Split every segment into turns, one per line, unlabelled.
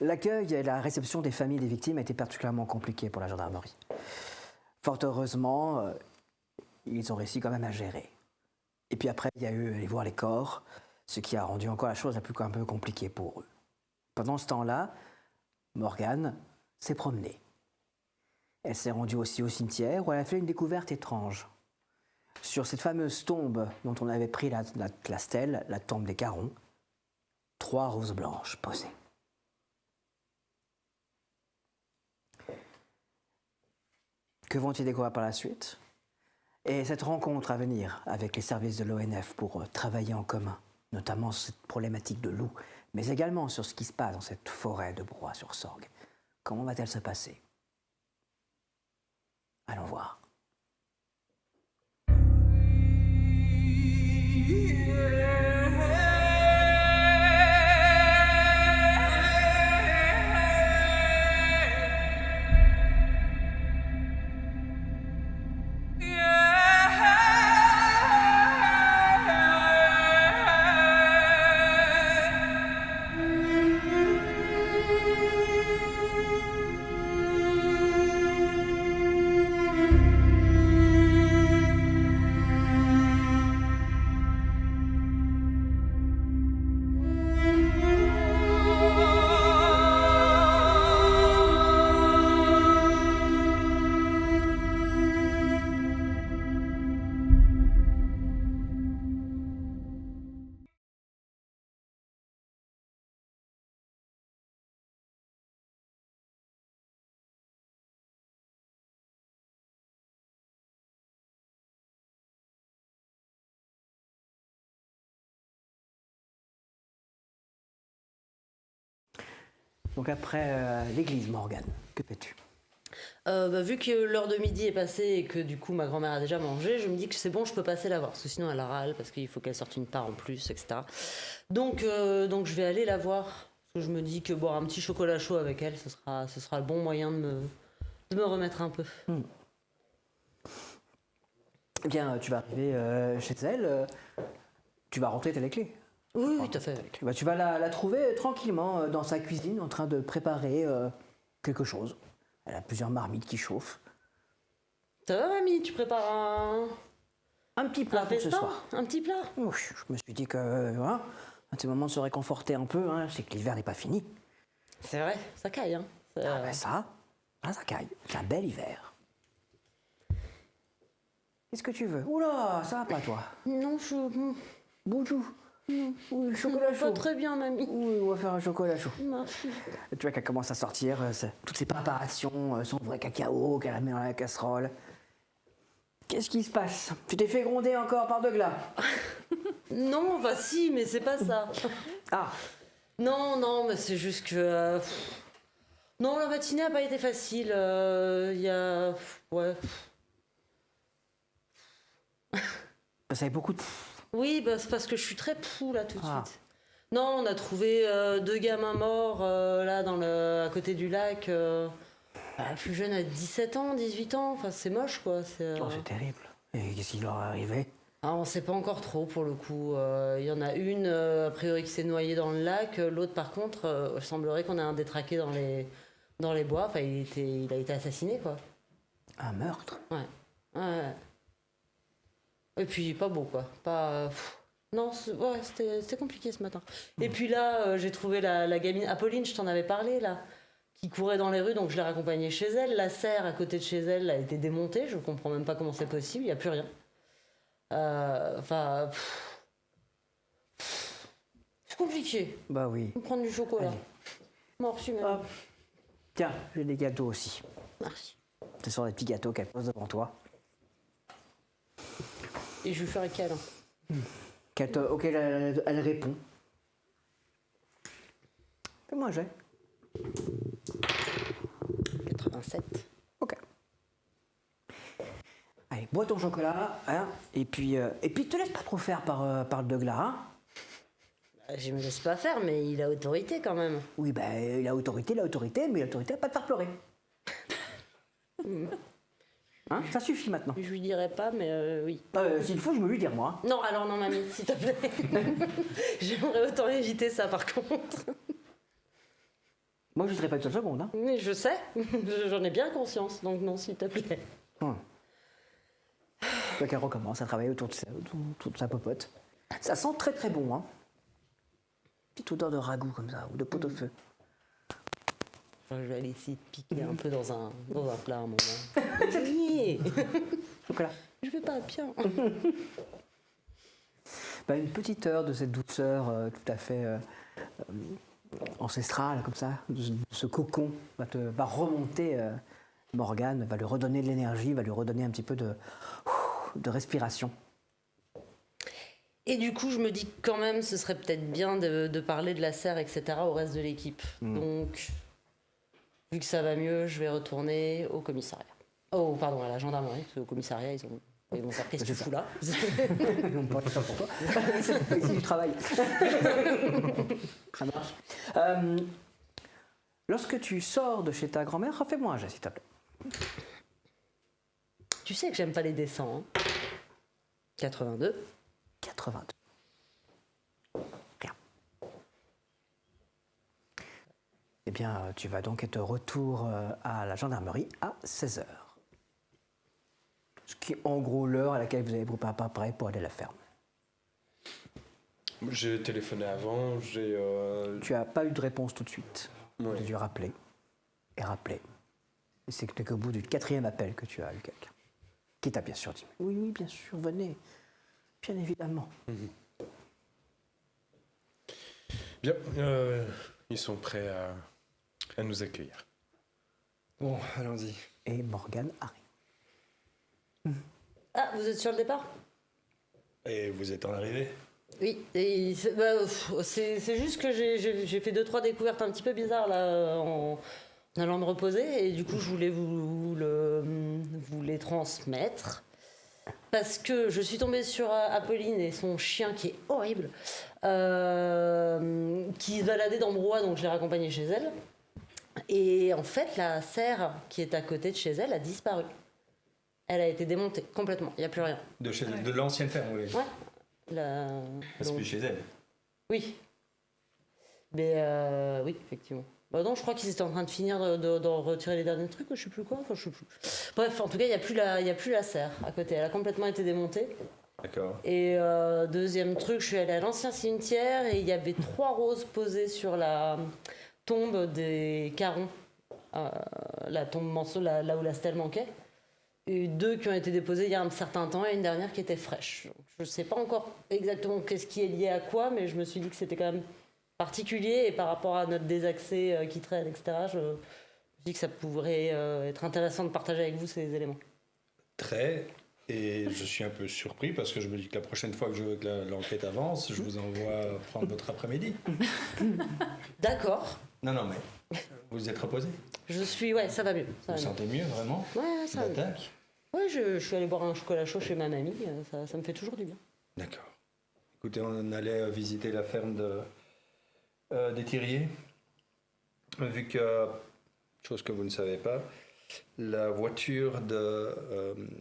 L'accueil et la réception des familles des victimes étaient particulièrement compliqués pour la gendarmerie. Fort heureusement, ils ont réussi quand même à gérer. Et puis après, il y a eu aller voir les corps, ce qui a rendu encore la chose un peu compliquée pour eux. Pendant ce temps-là, Morgane s'est promenée. Elle s'est rendue aussi au cimetière où elle a fait une découverte étrange. Sur cette fameuse tombe dont on avait pris la stèle, la tombe des Carons, 3 roses blanches posées. Que vont-ils découvrir par la suite? Et cette rencontre à venir avec les services de l'ONF pour travailler en commun, notamment sur cette problématique de loup, mais également sur ce qui se passe dans cette forêt de Broye-sur-Sorgue. Comment va-t-elle se passer? Allons voir. Donc après l'église, Morgane, que fais-tu?
Vu que l'heure de midi est passée et que du coup ma grand-mère a déjà mangé, je me dis que c'est bon, je peux passer la voir. Parce que sinon elle râle, parce qu'il faut qu'elle sorte une part en plus, etc. Donc je vais aller la voir. Parce que je me dis que boire un petit chocolat chaud avec elle, ce sera le bon moyen de me remettre un peu.
Eh bien, tu vas arriver chez elle, tu vas rentrer, t'as les clés.
Oui, tout à fait.
Bah, tu vas la trouver tranquillement dans sa cuisine en train de préparer quelque chose. Elle a plusieurs marmites qui chauffent.
Ça va, mamie, tu prépares
un petit plat pour ce soir.
Un petit plat?
Oui, je me suis dit que voilà, à ce moment de se réconforter un peu, hein, c'est que l'hiver n'est pas fini.
C'est vrai, ça caille. Hein.
Ah ben ça caille. C'est un bel hiver. Qu'est-ce que tu veux? Oula, ça va pas toi?
Non,
Bonjour. Oui, le chocolat chaud.
Pas très bien, mamie.
Oui, on va faire un chocolat chaud.
Merci.
Tu vois qu'elle commence à sortir toutes ces préparations, son vrai cacao qu'elle a mis dans la casserole. Qu'est-ce qui se passe? Tu t'es fait gronder encore par Douglas?
Non, bah si, mais c'est pas ça.
Ah.
Non, mais c'est juste que... Non, la matinée n'a pas été facile. Il y a... Ouais.
Ça avait beaucoup de...
Oui, bah, c'est parce que je suis très pou là tout de suite. Non, on a trouvé 2 gamins morts là à côté du lac. La plus jeune a 17 ans, 18 ans. Enfin, c'est moche quoi.
Oh, c'est terrible. Et qu'est-ce qui leur est arrivé?
On sait pas encore trop pour le coup. Il y en a une, a priori, qui s'est noyée dans le lac. L'autre, par contre, il semblerait qu'on ait un détraqué dans les bois. Enfin, il a été assassiné quoi.
Un meurtre?
Ouais. Et puis pas beau quoi, pas... Non, c'était compliqué ce matin. Et puis là, j'ai trouvé la gamine, Apolline, je t'en avais parlé là, qui courait dans les rues, donc je l'ai raccompagnée chez elle. La serre à côté de chez elle a été démontée, je comprends même pas comment c'est possible, il n'y a plus rien. Enfin... C'est compliqué.
Bah oui.
On prend du chocolat. Merci même.
Tiens, j'ai des gâteaux aussi.
Merci.
Ce sont des petits gâteaux qu'elle pose devant toi.
Et je lui ferai câlin.
Auquel elle répond. Moi j'ai
87.
Ok. Allez, bois ton chocolat, hein, et puis te laisse pas trop faire par le Douglas, hein.
Je me laisse pas faire, mais il a autorité quand même.
Oui, il a autorité, mais l'autorité va pas te faire pleurer. Hein, ça suffit maintenant.
Je lui dirai pas, mais oui.
S'il faut, je me lui dire moi.
Non, alors non, mamie, s'il te plaît. J'aimerais autant éviter ça, par contre.
Moi, je ne dirais pas une seule seconde. Hein.
Mais je sais, j'en ai bien conscience, donc non, s'il te plaît.
Donc elle recommence à travailler autour de sa popote. Ça sent très très bon. Hein. Petite odeur de ragoût comme ça, ou de pot-au-feu.
Enfin, je vais aller essayer de piquer un peu dans un plat à un moment. Oui.
Chocolat.
Je vais pas bien.
Une petite heure de cette douceur tout à fait ancestrale, comme ça, de ce cocon, va remonter. Morgane va lui redonner de l'énergie, va lui redonner un petit peu de respiration.
Et du coup, je me dis que quand même, ce serait peut-être bien de parler de la serre, etc. au reste de l'équipe. Donc, vu que ça va mieux, je vais retourner au commissariat. Oh, pardon, à la gendarmerie, parce qu'au commissariat, ils vont faire qu'est-ce que tu fous là.
Ils vont pas faire pour toi. C'est pas ici du travail. Ça marche. Lorsque tu sors de chez ta grand-mère, refais-moi un geste, s'il te plaît.
Tu sais que j'aime pas les dessins. Hein. 82.
82. Rien. Eh bien, tu vas donc être retour à la gendarmerie à 16h. Ce qui est en gros l'heure à laquelle vous avez préparé pour aller à la ferme.
J'ai téléphoné avant,
Tu n'as pas eu de réponse tout de suite.
Ouais.
Tu as dû rappeler. Et rappeler. Et c'est qu'au bout du 4e appel que tu as eu quelqu'un. Qui t'a bien sûr dit « Oui, bien sûr, venez. Bien évidemment. »
Bien, ils sont prêts à nous accueillir.
Bon, allons-y.
Et Morgane arrive.
Ah, vous êtes sur le départ?
Et vous êtes en arrivée?
Oui, et c'est juste que j'ai fait 2-3 découvertes un petit peu bizarres là en allant me reposer et du coup je voulais vous les transmettre parce que je suis tombée sur Apolline et son chien qui est horrible qui se baladait dans le brouhaha, donc je l'ai raccompagnée chez elle et en fait la serre qui est à côté de chez elle a disparu. Elle a été démontée complètement, il n'y a plus rien.
De l'ancienne ferme, oui.
Ouais.
C'est plus chez elle.
Oui. Mais oui, effectivement. Bah non, je crois qu'ils étaient en train de finir de retirer les derniers trucs, je sais plus quoi. Enfin, je sais plus. Bref, en tout cas, il y a plus la serre à côté. Elle a complètement été démontée.
D'accord.
Et deuxième truc, je suis allée à l'ancien cimetière et il y avait 3 roses posées sur la tombe des Carons. La tombe là où la stèle manquait. Et 2 qui ont été déposées il y a un certain temps et une dernière qui était fraîche. Donc, je ne sais pas encore exactement qu'est-ce qui est lié à quoi, mais je me suis dit que c'était quand même particulier et par rapport à notre désaccès qui traîne, etc., je me dis que ça pourrait être intéressant de partager avec vous ces éléments.
Très. Et je suis un peu surpris parce que je me dis que la prochaine fois que je veux que l'enquête avance, je vous envoie prendre votre après-midi.
D'accord.
Non, mais vous êtes reposé?
Je suis, ouais, ça va mieux.
Vous vous sentez mieux, vraiment?
Ouais, ça va mieux.
L'attaque?
Ouais, je suis allée boire un chocolat chaud chez ma mamie, ça me fait toujours du bien.
D'accord. Écoutez, on allait visiter la ferme des Thiriers. Vu que, chose que vous ne savez pas, la voiture de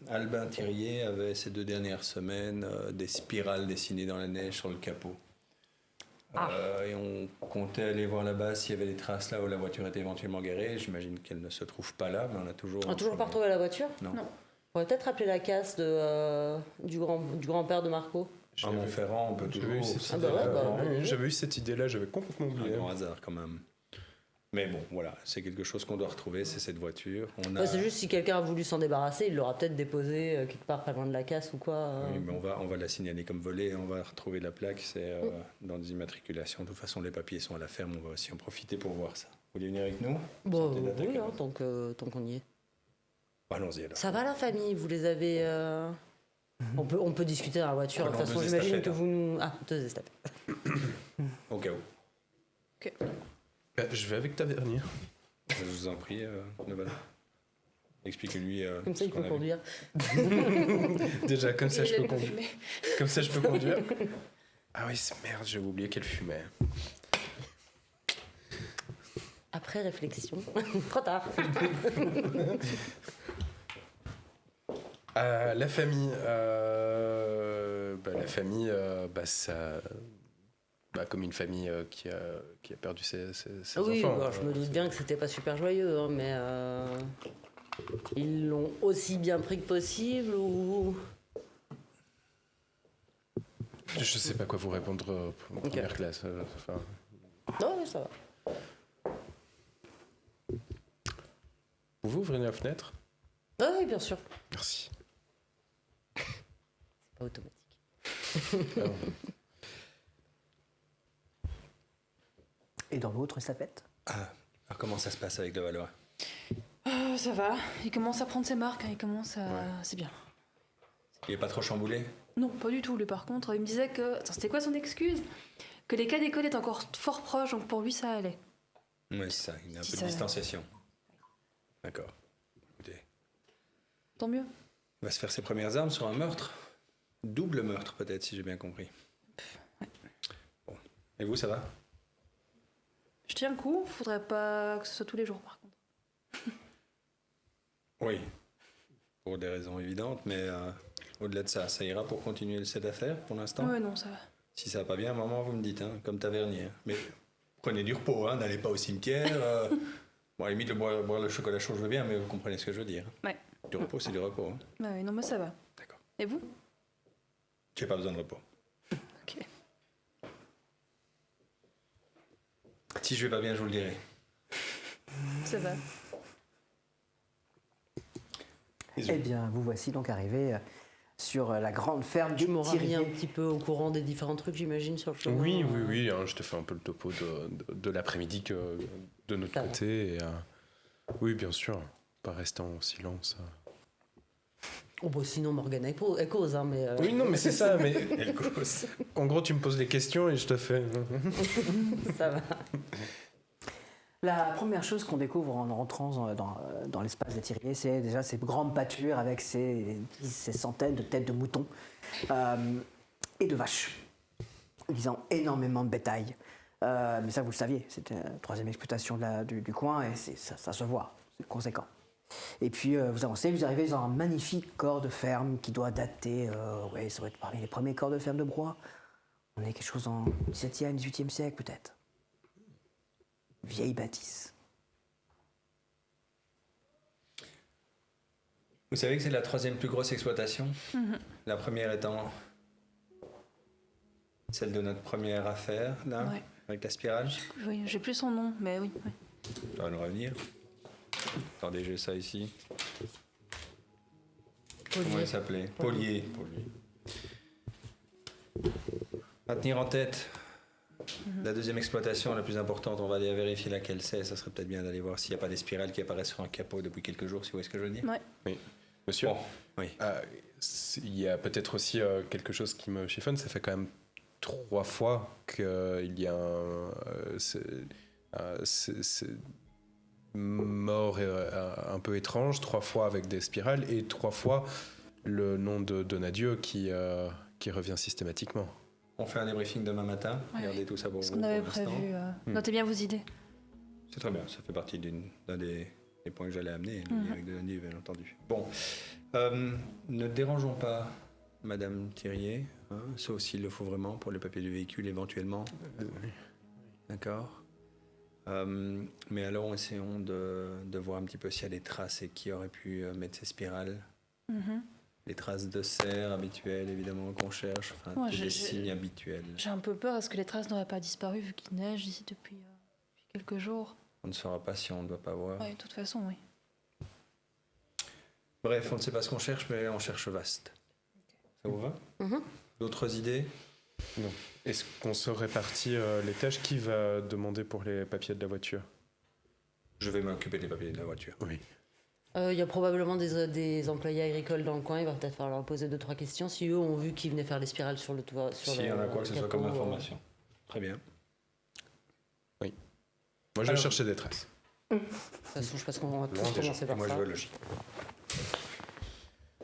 Albin Thirier avait ces 2 dernières semaines des spirales dessinées dans la neige sur le capot. Et on comptait aller voir là-bas s'il y avait des traces là où la voiture était éventuellement garée. J'imagine qu'elle ne se trouve pas là, mais on a toujours...
On n'a toujours pas retrouvé la voiture?
Non.
On pourrait peut-être appeler la casse du grand-père de Marco.
À Montferrand, on peut toujours...
J'avais eu cette idée-là, j'avais complètement oublié.
Un grand hasard quand même. Mais bon, voilà, c'est quelque chose qu'on doit retrouver, c'est cette voiture.
C'est juste si quelqu'un a voulu s'en débarrasser, il l'aura peut-être déposé quelque part pas loin de la casse ou quoi.
Oui, mais on va la signaler comme volée, on va retrouver la plaque, c'est dans des immatriculations. De toute façon, les papiers sont à la ferme, on va aussi en profiter pour voir ça. Vous voulez venir avec nous?
Bon, oui, hein, tant qu'on y est.
Allons-y alors.
Ça va la famille? Vous les avez... on peut discuter dans la voiture. De toute façon, j'imagine que vous nous... Ah, 2 estafettes.
Au cas où.
Ok.
Je vais avec ta vernière.
Je vous en prie, Nevada. Explique-lui.
Comme ça, il peut conduire.
Déjà, comme ça, je peux conduire. Comme ça, je peux conduire. Ah oui, merde, j'avais oublié qu'elle fumait.
Après réflexion. Trop tard.
La famille, ça... comme une famille qui a perdu ses
Oui,
enfants.
bon, je me doute bien que c'était pas super joyeux, hein, mais ils l'ont aussi bien pris que possible ou...
Je sais pas quoi vous répondre en première classe.
Non, mais ça va.
Pouvez-vous ouvrir la fenêtre?
Ah oui, bien sûr.
Merci.
Pas automatique.
Ah bon.
Et dans l'autre, ça fête.
Ah, alors comment ça se passe avec le Valois?
Ça va, il commence à prendre ses marques, hein, il commence à...
Ouais.
C'est bien.
Il est pas trop chamboulé?
Non, pas du tout, lui par contre, il me disait que... Attends, c'était quoi son excuse? Que les cas d'école étaient encore fort proches, donc pour lui ça allait.
Oui, c'est ça, il a un
Si
peu de
ça-
distanciation. D'accord. Écoutez,
Tant mieux.
il va se faire ses premières armes sur un meurtre. Double meurtre peut-être, si j'ai bien compris. Bon. Et vous, ça va?
Je tiens le coup, faudrait pas que ce soit tous les jours par contre.
Oui. Pour des raisons évidentes, mais au-delà de ça, ça ira pour continuer cette affaire pour l'instant?
Ouais, non, ça va.
Si ça va pas bien, maman, vous me dites, hein, comme tavernier. Hein. Mais prenez du repos, hein, n'allez pas au cimetière. Bon, à la limite, boire le chocolat chaud, je veux bien, mais vous comprenez ce que je veux dire.
Ouais.
Du repos, c'est du repos. Hein.
Ouais, non, mais ça va.
D'accord.
Et vous?
J'ai pas besoin de repos.
Ok.
Si je vais pas bien, je vous le dirai.
Ça va.
Eh bien, vous voici donc arrivé sur la grande ferme
Tu
du
m'auras mis un
Thirier.
petit peu au courant des différents trucs, j'imagine, sur le chemin.
Oui, hein, je te fais un peu le topo de l'après-midi de notre
Ça va.
côté. Et, oui, bien sûr, pas rester en silence.
Oh, bah, sinon, Morgane, elle cause, hein, mais...
Oui, non, mais c'est ça. Mais
Elle cause.
en gros, tu me poses les questions et je te fais.
ça va.
La première chose qu'on découvre en rentrant dans l'espace des Thiriers, c'est déjà ces grandes pâtures avec ces centaines de têtes de moutons et de vaches. Ils ont énormément de bétail. Mais ça, vous le saviez, c'était la troisième exploitation du coin et ça se voit, c'est conséquent. Et puis vous avancez, vous arrivez dans un magnifique corps de ferme qui doit dater, ouais, ça doit être parmi les premiers corps de ferme de Broye. On est quelque chose en 17e, 18e siècle peut-être. Vieille bâtisse.
Vous savez que c'est la troisième plus grosse exploitation. La première étant celle de notre première affaire, là,
Ouais.
avec la spirale.
Oui, j'ai plus son nom, mais oui. Ouais.
Ça va nous revenir. Attendez, j'ai ça ici. Comment il s'appelait? Polier. À tenir en tête, la deuxième exploitation la plus importante, on va aller vérifier laquelle c'est. Ça serait peut-être bien d'aller voir s'il n'y a pas des spirales qui apparaissent sur un capot depuis quelques jours, si vous voyez ce que je veux dire.
Ouais.
Oui, monsieur.
Bon, oui.
Il y a peut-être aussi quelque chose qui me chiffonne. Ça fait quand même 3 fois qu'il y a c'est mort un peu étrange, 3 fois avec des spirales et 3 fois le nom de Donadieu qui revient systématiquement.
On fait un débriefing demain matin.
Ouais.
Regardez tout ça pour
Ce
vous.
qu'on avait
pour l'instant.
prévu. Notez bien vos idées.
C'est très bien, ça fait partie d'un des points que j'allais amener, avec Donadieu, bien entendu. Bon, ne dérangeons pas Madame Thirier, hein, sauf s'il le faut vraiment pour les papiers du véhicule éventuellement. D'accord. Mais alors essayons de voir un petit peu s'il y a des traces et qui aurait pu mettre ces spirales. Les traces de serre habituelles, évidemment, qu'on cherche, enfin,
Ouais,
tous les
j'ai-
signes habituels.
J'ai un peu peur à ce que les traces n'auraient pas disparu vu qu'il neige ici depuis quelques jours.
On ne saura pas si on ne doit pas voir.
Ouais, de toute façon, oui.
Bref, on ne sait pas ce qu'on cherche, mais on cherche vaste. Ça vous va? D'autres idées?
Non. Est-ce qu'on se répartit les tâches? Qui va demander pour les papiers de la voiture?
Je vais m'occuper des papiers de la voiture.
Oui.
Il y a probablement des employés agricoles dans le coin, il va peut-être falloir leur poser 2-3 questions. Si eux ont vu qu'ils venaient faire les spirales sur le toit.
S'il y en a quoi que ce soit comme information. Très bien.
Moi, je
Alors-
cherchais des traces.
De toute façon, je pense qu'on va tous
Loin déjà.
commencer par
Moi,
ça.
je veux logique.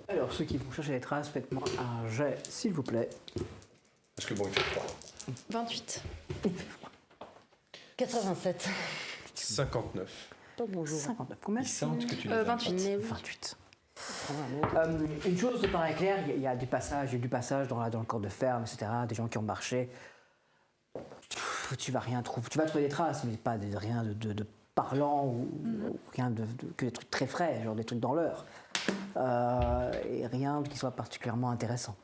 Alors, ceux qui vont chercher les traces, faites-moi un jet, s'il vous plaît.
Parce que bon, il fait froid.
28.
87.
59.
Oh, bonjour.
59, combien?
Ils sentent que tu les aimes
28.
Mais oui.
28.
Ah, bon.
Une chose de paraît claire, il y a du passage dans le corps de ferme, etc., des gens qui ont marché. tu vas rien trouver. Tu vas trouver des traces, mais pas rien de parlant ou rien que des trucs très frais, genre des trucs dans l'heure. Et rien qui soit particulièrement intéressant.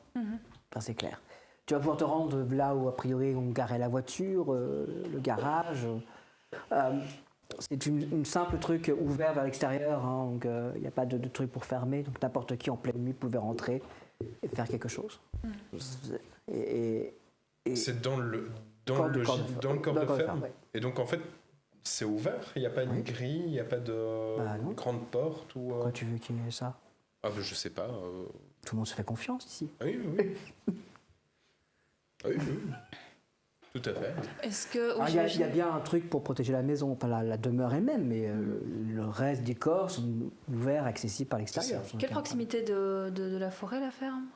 Ça, c'est clair. Tu vas pouvoir te rendre là où, a priori, on garait la voiture, le garage. C'est une simple truc ouvert vers l'extérieur, hein, donc il n'y a pas de truc pour fermer. Donc n'importe qui en pleine nuit pouvait rentrer et faire quelque chose. Et
C'est dans le
corps de
ferme.
ouais.
Et donc en fait, c'est ouvert. Il n'y a pas de
Oui.
grille, il n'y a pas de
Bah, non.
grande porte ou.
Pourquoi tu veux qu'il y ait ça?
Ah ben je sais pas.
Tout le monde se fait confiance ici.
Oui, oui. Oui, oui. Tout à fait.
Est-ce que.
Alors, il y a bien un truc pour protéger la maison, enfin la demeure elle-même, mais le reste des corps sont ouverts, accessibles par l'extérieur.
Quelle proximité de la forêt, la ferme?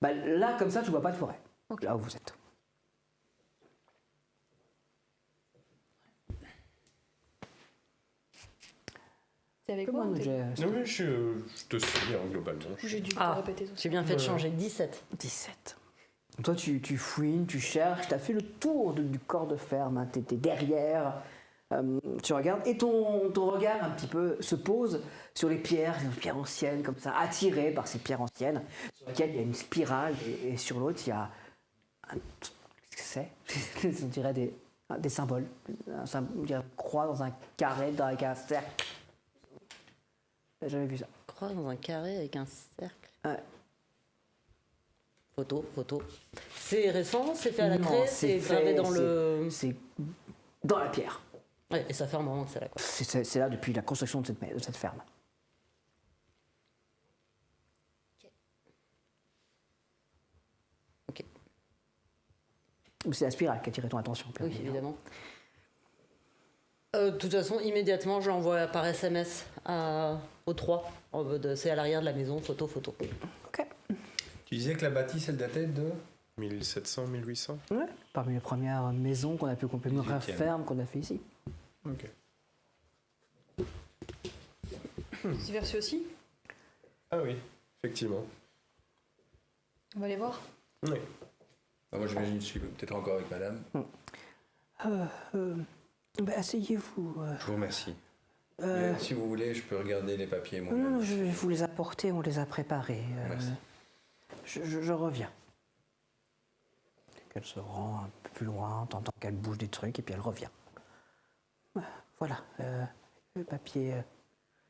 Bah, là, comme ça, tu vois pas de forêt.
Ok.
Là où vous êtes.
C'est avec
Comment
moi ou
j'ai
Non, mais je te suis hein, globalement.
j'ai dû te
Ah,
répéter tout ça.
j'ai bien fait de changer. 17.
17. Toi, tu fouines, tu cherches, tu as fait le tour du corps de ferme, hein, tu es derrière, tu regardes, et ton regard un petit peu se pose sur les pierres anciennes, comme ça, attiré par ces pierres anciennes, sur lesquelles il y a une spirale, et sur l'autre, il y a qu'est-ce que c'est? On dirait des symboles. On dirait une croix dans un carré, avec un cercle. J'ai jamais vu ça.
Croix dans un carré avec un cercle.
Ouais.
Photo. C'est récent, c'est fait à la
Non,
craie, c'est gravé dans le.
C'est dans la pierre.
Ouais, et ça fait un moment que c'est là, quoi.
C'est là depuis la construction de cette ferme.
Ok.
Mais c'est la spirale qui a attiré ton attention. bien
Oui,
évidemment.
évidemment. De toute façon, immédiatement, je l'envoie par SMS aux 3. C'est à l'arrière de la maison, photo.
Ok.
Tu disais que la bâtisse, elle datait de
1700, 1800.
Ouais. Parmi les premières maisons qu'on a pu complètement
18e.
ferme qu'on a fait ici.
Ok.
C'est versu aussi?
Ah oui, effectivement.
On va aller voir.
Oui.
Moi, j'imagine que je suis peut-être encore avec madame.
Asseyez-vous.
Je vous remercie.
Euh,
Mais si vous voulez, je peux regarder les papiers
non,
moi-même.
non, je vais vous les apporter, on les a préparés.
Merci.
Je reviens. Qu'elle se rend un peu plus loin, t'entends qu'elle bouge des trucs et puis elle revient. Voilà, le papier.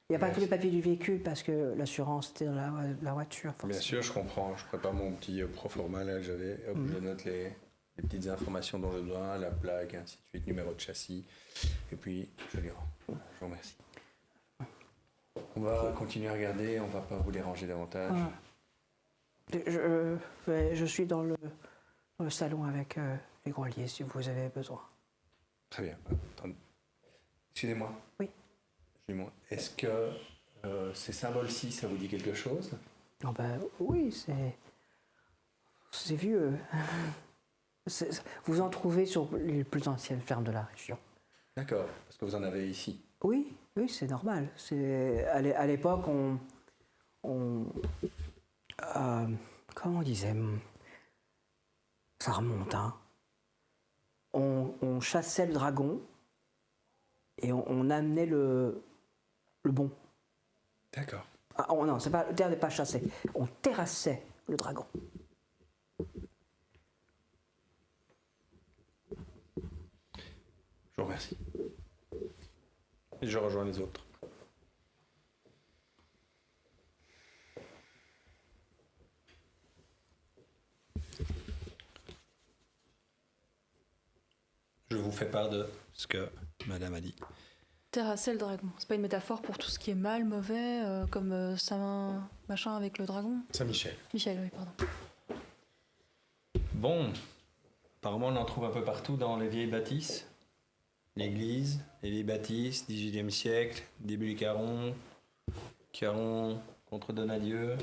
Il n'y a pas que
Merci.
le papier du véhicule parce que l'assurance était dans la voiture.
Bien
forcément.
sûr, je comprends. Je prépare mon petit proforma là que j'avais. Hop, je note les petites informations dont j'ai besoin, la plaque, ainsi de suite, numéro de châssis. Et puis, je les rends. Je vous remercie. On va continuer à regarder, on va pas vous déranger davantage.
Je suis dans le salon avec les greliers si vous avez besoin.
Très bien. Attendez. Excusez-moi.
Oui.
Excusez-moi. Est-ce que ces symboles-ci, ça vous dit quelque chose?
Oh ben, oui, c'est vieux. Vous en trouvez sur les plus anciennes fermes de la région.
D'accord, parce que vous en avez ici.
Oui, c'est normal. À l'époque, comment on disait? Ça remonte, hein. On chassait le dragon et on amenait le bon.
D'accord.
Ah, non, le terme n'est pas chasser. On terrassait le dragon.
Je vous remercie. Et je rejoins les autres. Je vous fais part de ce que madame a dit.
Terrasser le dragon. C'est pas une métaphore pour tout ce qui est mal, mauvais, comme Saint machin avec le dragon?
Saint-Michel.
Michel, oui, pardon.
Bon, apparemment on en trouve un peu partout dans les vieilles bâtisses. L'église, les vieilles bâtisses, 18e siècle, début du Caron contre Donadieu.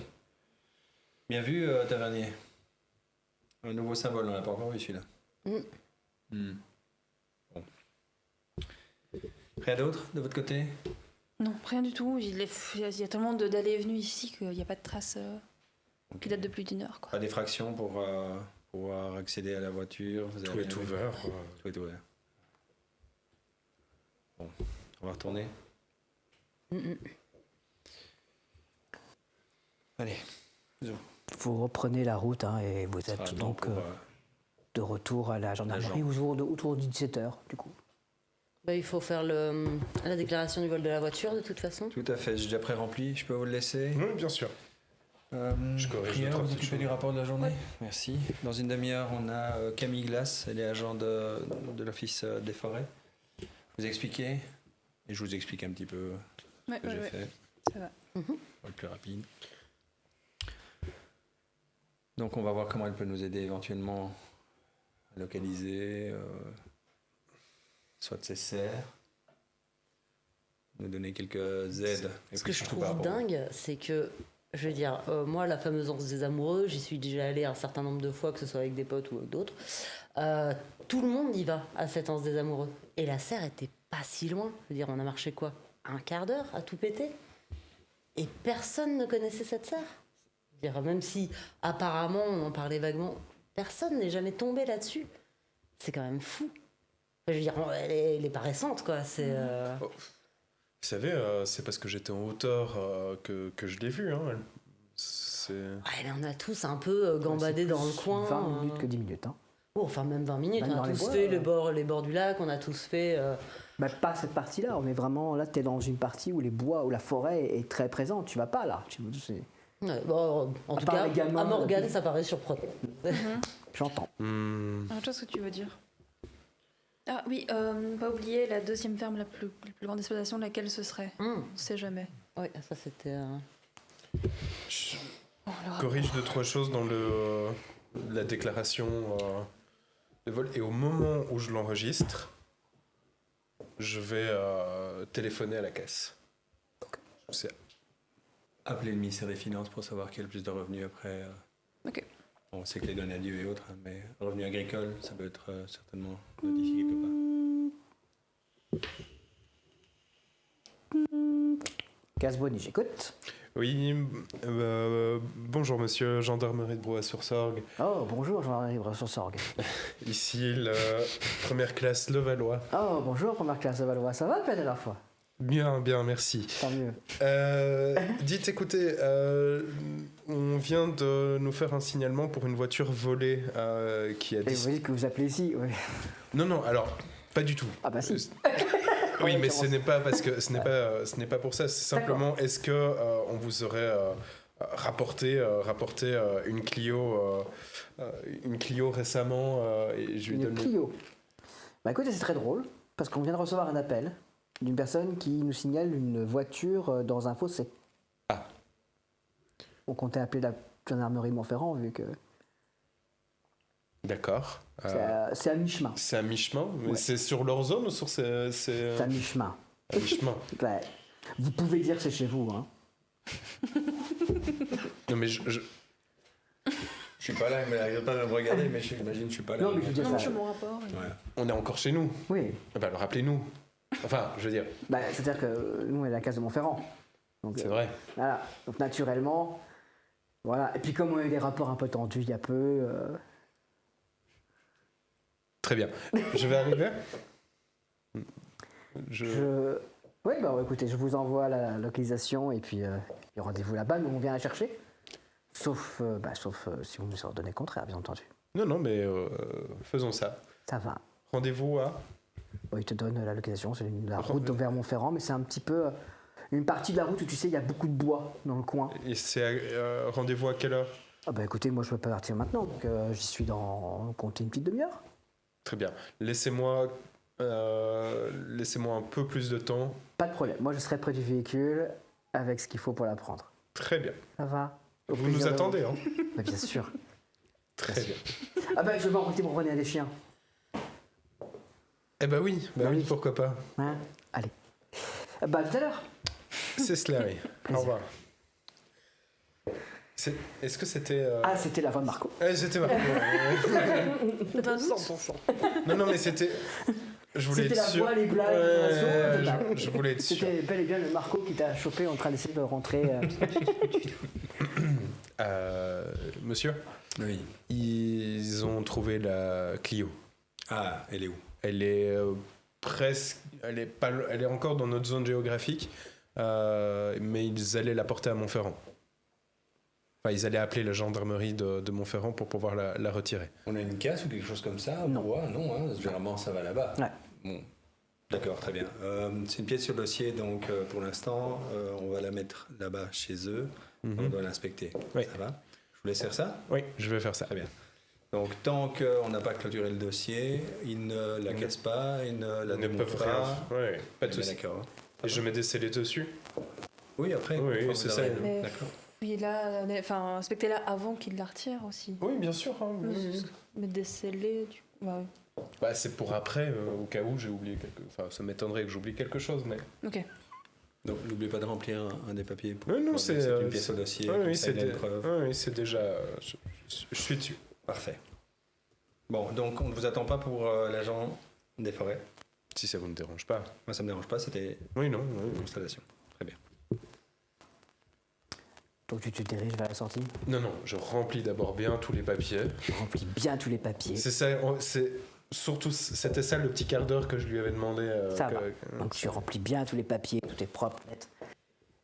Bien vu, tavernier. Un nouveau symbole, on l'a pas encore vu celui-là. Bon. Rien d'autre de votre côté?
Non, rien du tout. Il y a tellement d'allées et venues ici qu'il n'y a pas de traces qui datent de plus d'1 heure, quoi.
Pas d'effraction pour pouvoir accéder à la voiture. Vous
Tout
avez
est
rien vu?
ouvert.
Tout est ouvert. Bon, on va retourner. Allez,
Vous reprenez la route hein, et vous
ça sera
êtes
bon
donc
pour,
de retour à la gendarmerie autour de 17h du coup.
Bah, il faut faire la déclaration du vol de la voiture de toute façon.
Tout à fait, j'ai déjà pré-rempli. Je peux vous le laisser.
Oui, bien sûr. Je corrige
Prière,
deux, trois
vous
petites
occupez
choses.
du rapport de la journée. Merci. Dans une demi-heure, on a Camille Glace, elle est agent de l'Office des forêts. Vous expliquez et je vous explique un petit peu
Ouais,
ce que j'ai fait.
Ça va.
Pour le plus rapide. Donc on va voir comment elle peut nous aider éventuellement à localiser soit ses serres, nous donner quelques aides. Et
Ce
puis
que je
surtout
trouve
par rapport-
dingue, c'est que, je veux dire, moi, la fameuse Anse des Amoureux, j'y suis déjà allée un certain nombre de fois, que ce soit avec des potes ou avec d'autres. Tout le monde y va à cette Anse des Amoureux. Et la serre était pas si loin. Je veux dire, on a marché quoi? Un quart d'heure à tout péter? Et personne ne connaissait cette serre. Je veux dire, même si, apparemment, on en parlait vaguement, personne n'est jamais tombé là-dessus. C'est quand même fou. Je veux dire, elle est pas récente, quoi. C'est...
Vous savez, c'est parce que j'étais en hauteur que je l'ai vu. Hein. C'est...
Ouais, mais on a tous un peu gambadé dans le coin.
20 minutes que 10 minutes. Hein.
Oh, enfin, même 20 minutes.
Même
On
dans
a
les
tous
bois,
fait les bords du lac, on a tous fait.
Bah, pas cette partie-là, on est vraiment là, tu es dans une partie où les bois, où la forêt est très présente. Tu vas pas là.
Ouais, bon, en tout
part
cas,
les gamins,
à Morgane, ça paraît surprenant.
J'entends.
Autre chose que tu veux dire. Ah oui, pas oublier la deuxième ferme la plus grande exploitation, laquelle ce serait. On sait jamais.
Oui, ça c'était.
Je
Oh, le rapport.
corrige 2-3 choses dans la déclaration de vol. Et au moment où je l'enregistre, je vais téléphoner à la caisse. C'est
Appeler le ministère des Finances pour savoir quel plus de revenus après.
Ok.
On sait que les données à Dieu et autres, hein, mais revenus agricoles, ça peut être certainement notifié quelque part.
Casboni, j'écoute.
Oui, bonjour monsieur, gendarmerie de Broye-sur-Sorgue.
Oh, bonjour, Jean-Marie sur Sorgue.
Ici, la première classe Levallois.
Oh, bonjour, première classe de Valois. Ça va depuis la dernière fois?
Bien, bien, merci.
Tant mieux.
Dites, écoutez, on vient de nous faire un signalement pour une voiture volée qui a
Et vous
disparu.
dites que vous appelez ici, oui.
Non, alors, pas du tout.
Ah bah si.
Oui, mais
Ouais,
ce n'est pas parce que ce n'est pas pour ça. C'est simplement, est-ce que on vous aurait rapporté une Clio récemment et je lui
Une
donne.
Clio. Bah écoutez, c'est très drôle, parce qu'on vient de recevoir un appel d'une personne qui nous signale une voiture dans un fossé.
Ah.
On comptait appeler la gendarmerie Montferrand, vu que
D'accord.
c'est à mi-chemin.
C'est à mi-chemin, mais
Ouais.
c'est sur leur zone ou sur c'est
C'est à mi-chemin.
à mi-chemin.
Ouais. Vous pouvez dire que c'est chez vous, hein.
Non mais
Je suis pas là, mais elle n'arrive pas à me regarder, mais j'imagine que je suis pas là.
Non, mais je veux dire
Non,
ça.
je mon rapport.
Ouais.
on est encore chez nous.
Oui.
Bah, alors rappelez-nous. Enfin, je veux dire,
Bah, c'est-à-dire que nous, on est à la case de Montferrand. Donc,
c'est vrai.
Voilà. Donc naturellement, voilà. Et puis comme on a eu des rapports un peu tendus il y a peu,
Très bien. Je vais arriver.
Oui, bah écoutez, je vous envoie la localisation et puis le rendez-vous là-bas. Nous, on vient la chercher. Sauf si vous nous ordonnez le contraire, bien entendu.
Non, mais faisons ça.
Ça va.
Rendez-vous à.
Bon, il te donne la localisation, c'est la route
Rendez-vous.
vers Montferrand, mais c'est un petit peu une partie de la route où tu sais, il y a beaucoup de bois dans le coin.
Et c'est rendez-vous à quelle heure?
Ah bah écoutez, moi je peux pas partir maintenant, donc j'y suis dans compter une petite demi-heure.
Très bien. Laissez-moi un peu plus de temps.
Pas de problème. Moi je serai près du véhicule avec ce qu'il faut pour la prendre.
Très bien.
Ça va. Au
Vous
plaisir
nous
de
attendez, hein?
Bah, bien sûr.
Très bien.
Ah bah je vais en profiter pour revenir des chiens.
Eh ben oui,
Bah oui.
pourquoi pas.
Hein allez. Bah tout à l'heure.
C'est cela, oui. Au
Plaisir.
revoir. Est-ce que c'était...
Ah, c'était la voix de Marco.
C'était Marco.
T'as pas un doute
100%.
Non, mais c'était... Je voulais
C'était
être
la
sûr.
voix, les blagues,
Ouais,
l'intonation,
je voulais être sûr.
C'était bel et bien le Marco qui t'a chopé en train d'essayer de rentrer.
Monsieur,
Oui.
Ils ont trouvé la Clio.
Ah, elle est où?
Elle est presque, elle est encore dans notre zone géographique, mais ils allaient la porter à Montferrand. Enfin, ils allaient appeler la gendarmerie de Montferrand pour pouvoir la retirer.
On a une casse ou quelque chose comme ça?
Non.
Non, hein, généralement ça va là-bas.
Ouais.
Bon. D'accord, très bien. C'est une pièce sur dossier, donc pour l'instant, on va la mettre là-bas chez eux. On doit l'inspecter.
Oui.
Ça va? Je vous laisse faire ça?
Oui, je vais faire ça.
Très bien. Donc, tant qu'on n'a pas clôturé le dossier, ils ne la cassent pas, ils ne la
Ils ne
démontent
peuvent
pas.
rien. Ouais, pas de
Bien,
souci.
d'accord.
Et je mets des scellés dessus.
Oui, après.
Oui,
une fois
c'est
que vous
ça.
aurez-
Mais
D'accord.
oui, là, enfin, inspectez-la avant qu'il la retire aussi.
Oui, bien sûr. Hein, oui.
Mais déceler, du coup. Ouais.
Bah, c'est pour après, au cas où j'ai oublié quelque. Enfin, ça m'étonnerait que j'oublie quelque chose, mais.
Ok.
Donc, n'oubliez pas de remplir un des papiers. Pour
Non,
pour
c'est
dire que une pièce au dossier.
Oui,
comme
oui,
ça,
c'est
il a une preuve.
oui, c'est déjà. Je suis dessus.
Parfait. Bon, donc on ne vous attend pas pour l'agent des forêts.
Si ça vous ne dérange pas.
Moi, ça me dérange pas, c'était
Oui, non.
une
Oui.
installation. Très bien.
Donc tu te diriges vers la sortie,
Non, non. Je remplis d'abord bien tous les papiers.
tu remplis bien tous les papiers.
C'est ça. C'est surtout c'était ça le petit quart d'heure que je lui avais demandé.
Ça va. Donc tu remplis bien tous les papiers, tout est propre, net.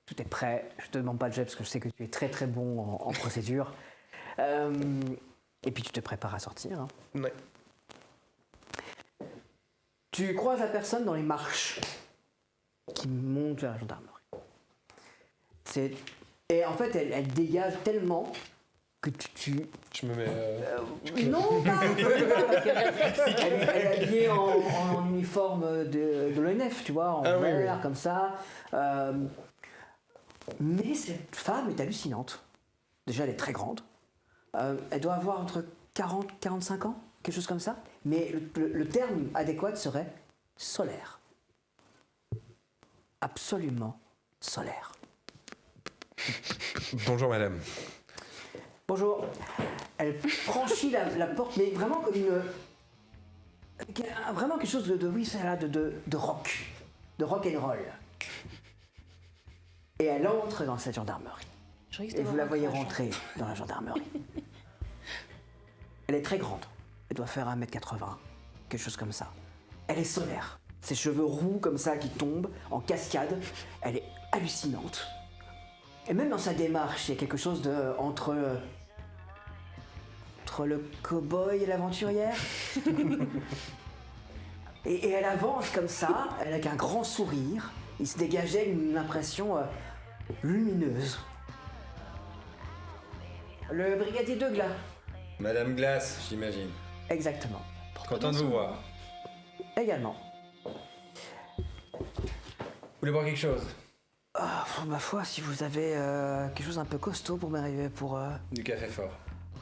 Tout est prêt. Je te demande pas le jet parce que je sais que tu es très très bon en procédure. Et puis tu te prépares à sortir. Hein.
Ouais.
Tu croises la personne dans les marches qui monte vers la gendarmerie. Et en fait, elle dégage tellement que tu...
Je me mets.
Non, pas elle est habillée en uniforme de l'ONF, tu vois, en
Ah oui,
vert,
oui.
comme ça. Mais cette femme est hallucinante. Déjà, elle est très grande. Elle doit avoir entre 40 et 45 ans, quelque chose comme ça. Mais le terme adéquat serait solaire. Absolument solaire.
Bonjour, madame.
Bonjour. Elle franchit la porte, mais vraiment comme une... Vraiment quelque chose oui, c'est là, de rock. De rock and roll. Et elle entre dans cette gendarmerie.
Je risque
Et
de
vous
voir
la
un
voyez
crash, hein.
rentrer dans la gendarmerie. Elle est très grande. Elle doit faire 1m80. Quelque chose comme ça. Elle est solaire. Ses cheveux roux comme ça qui tombent en cascade. Elle est hallucinante. Et même dans sa démarche, il y a quelque chose entre le cow-boy et l'aventurière. et elle avance comme ça, avec un grand sourire. Il se dégageait une impression lumineuse. Le brigadier de Glas.
Madame Glace, j'imagine.
Exactement.
Content de vous voir.
Également.
Vous voulez boire quelque chose?
Ah, ma foi, si vous avez quelque chose un peu costaud pour m'arriver pour...
Du café fort.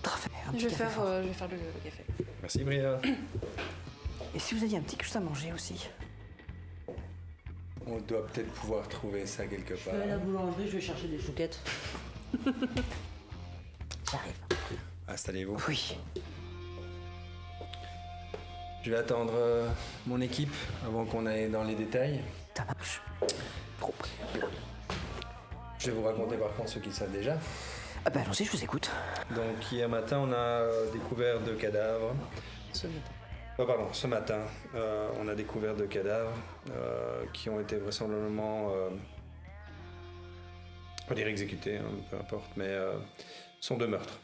Parfait, un
Je
petit
vais
café
faire,
fort.
je vais faire le café.
Merci, Bria.
Et si vous aviez un petit quelque chose à manger aussi.
On doit peut-être pouvoir trouver ça quelque part.
Je vais à la boulangerie, je vais chercher des chouquettes.
J'arrive.
Installez-vous.
Oui.
Je vais attendre mon équipe avant qu'on aille dans les détails.
Ça marche. Trop bien.
Je vais vous raconter par contre ce qu'ils savent déjà.
Ah ben allons-y, je vous écoute.
Donc hier matin, on a découvert 2 cadavres.
Ce matin.
Pardon, ce matin, on a découvert 2 cadavres qui ont été vraisemblablement, on va dire exécutés, hein, peu importe, mais sont 2 meurtres.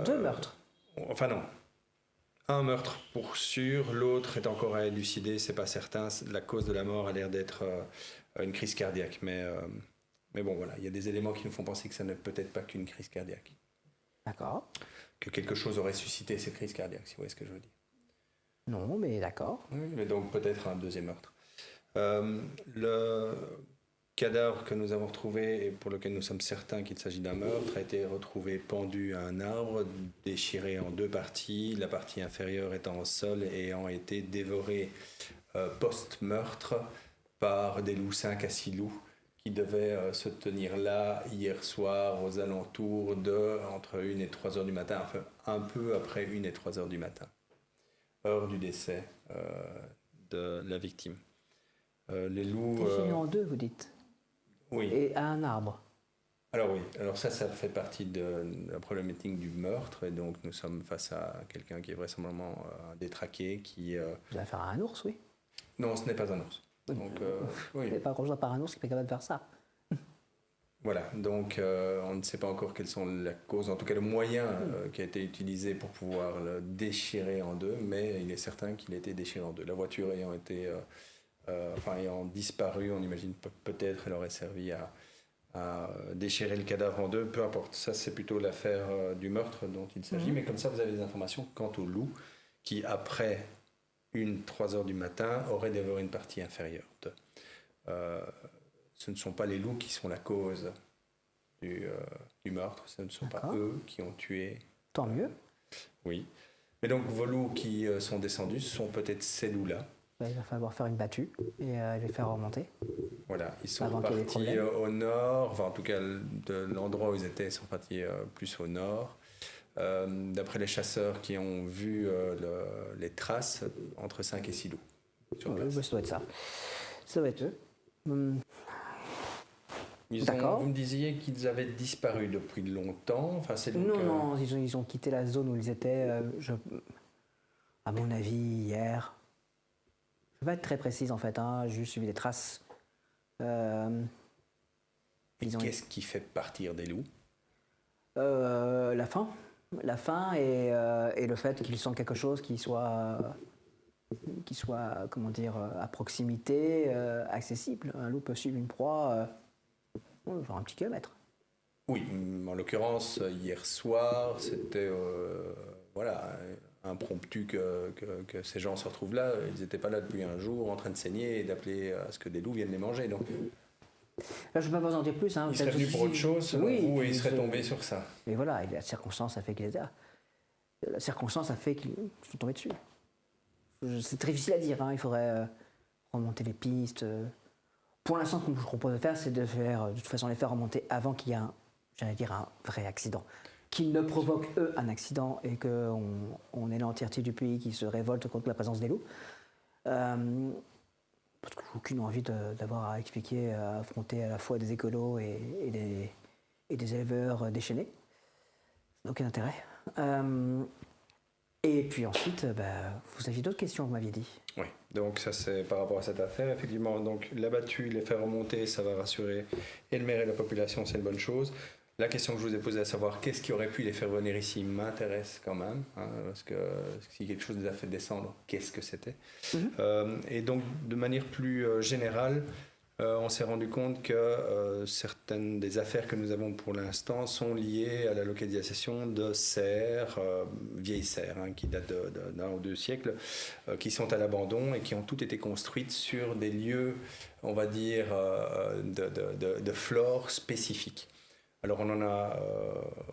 2 meurtres.
Enfin non. Un meurtre pour sûr, l'autre est encore à élucider, c'est pas certain. La cause de la mort a l'air d'être une crise cardiaque, mais bon voilà, il y a des éléments qui nous font penser que ça n'est peut-être pas qu'une crise cardiaque.
D'accord.
Que quelque chose aurait suscité cette crise cardiaque, si vous voyez ce que je veux dire.
Non, mais d'accord.
Oui, mais donc peut-être un 2e meurtre. Le cadavre que nous avons retrouvé et pour lequel nous sommes certains qu'il s'agit d'un meurtre a été retrouvé pendu à un arbre, déchiré en 2 parties, la partie inférieure étant au sol et ayant été dévorée post-meurtre par des loups, 5 à 6 loups, qui devaient se tenir là hier soir aux alentours de entre 1 et 3 heures du matin, enfin un peu après 1 et 3 heures du matin, heure du décès de la victime. Les loups...
Défini en 2, vous dites.
oui.
Et à un arbre.
Alors oui, alors ça fait partie de la problématique du meurtre, et donc nous sommes face à quelqu'un qui est vraisemblablement détraqué, qui...
Vous allez faire un ours, oui.
Non, ce n'est pas un ours. Donc,
Il n'y
oui.
a pas grand-chose à part un ours qui est capable de faire ça.
Voilà, donc on ne sait pas encore quelles sont les causes, en tout cas le moyen qui a été utilisé pour pouvoir le déchirer en deux, mais il est certain qu'il a été déchiré en deux. La voiture ayant été, ayant disparu, on imagine peut-être elle aurait servi à déchirer le cadavre en deux, peu importe. Ça, c'est plutôt l'affaire du meurtre dont il s'agit, mais comme ça, vous avez des informations quant au loup qui, après 3 heures du matin, aurait dévoré une partie inférieure. Ce ne sont pas les loups qui sont la cause du meurtre, ce ne sont pas eux qui ont tué.
Tant mieux.
Oui. Mais donc, vos loups qui sont descendus sont peut-être ces loups-là.
Il va falloir faire une battue et les faire remonter.
Voilà, ils sont
Avant qu'il y ait des
partis
problèmes.
au nord, enfin en tout cas de l'endroit où ils étaient, ils sont partis plus au nord. D'après les chasseurs qui ont vu les traces, entre 5 et 6 loups sur place.
Ça doit être ça. Ça doit être eux.
Vous me disiez qu'ils avaient disparu depuis longtemps. Enfin, c'est donc,
Non, ils ont quitté la zone où ils étaient, à mon avis, hier. Je ne vais pas être très précise en fait, j'ai juste suivi des traces.
Qu'est-ce qui fait partir des loups?
La faim. La faim et le fait qu'ils sentent quelque chose qui soit comment dire, à proximité, accessible. Un loup peut suivre une proie genre un petit kilomètre.
Oui, en l'occurrence, hier soir, c'était impromptu que ces gens se retrouvent là. Ils n'étaient pas là depuis un jour en train de saigner et d'appeler à ce que des loups viennent les manger. Donc,
là, je ne peux pas vous en dire plus.
ils seraient venus pour autre chose, selon vous, et ils seraient tombés sur ça.
Mais voilà, la circonstance a fait qu'ils étaient là. La circonstance a fait qu'ils sont tombés dessus. C'est très difficile à dire, il faudrait remonter les pistes. Pour l'instant, ce que je vous propose de faire, c'est de toute façon les faire remonter avant qu'il y ait un vrai accident. Qu'ils ne provoquent, eux, un accident et qu'on ait l'entièreté du pays qui se révolte contre la présence des loups. Parce que j'ai aucune envie d'avoir à expliquer, à affronter à la fois des écolos et des éleveurs déchaînés. Ça n'a aucun intérêt. Et puis ensuite, vous aviez d'autres questions, vous m'aviez dit.
Oui, donc ça c'est par rapport à cette affaire. Effectivement, donc la battue, les faire remonter, ça va rassurer et le maire et la population, c'est une bonne chose. La question que je vous ai posée, à savoir qu'est-ce qui aurait pu les faire venir ici, m'intéresse quand même, parce que si quelque chose les a fait descendre, qu'est-ce que c'était? Et donc, de manière plus générale, on s'est rendu compte que certaines des affaires que nous avons pour l'instant sont liées à la localisation de serres, vieilles serres, qui datent d'un ou 2 siècles, qui sont à l'abandon et qui ont toutes été construites sur des lieux, on va dire, de flore spécifiques. Alors on en a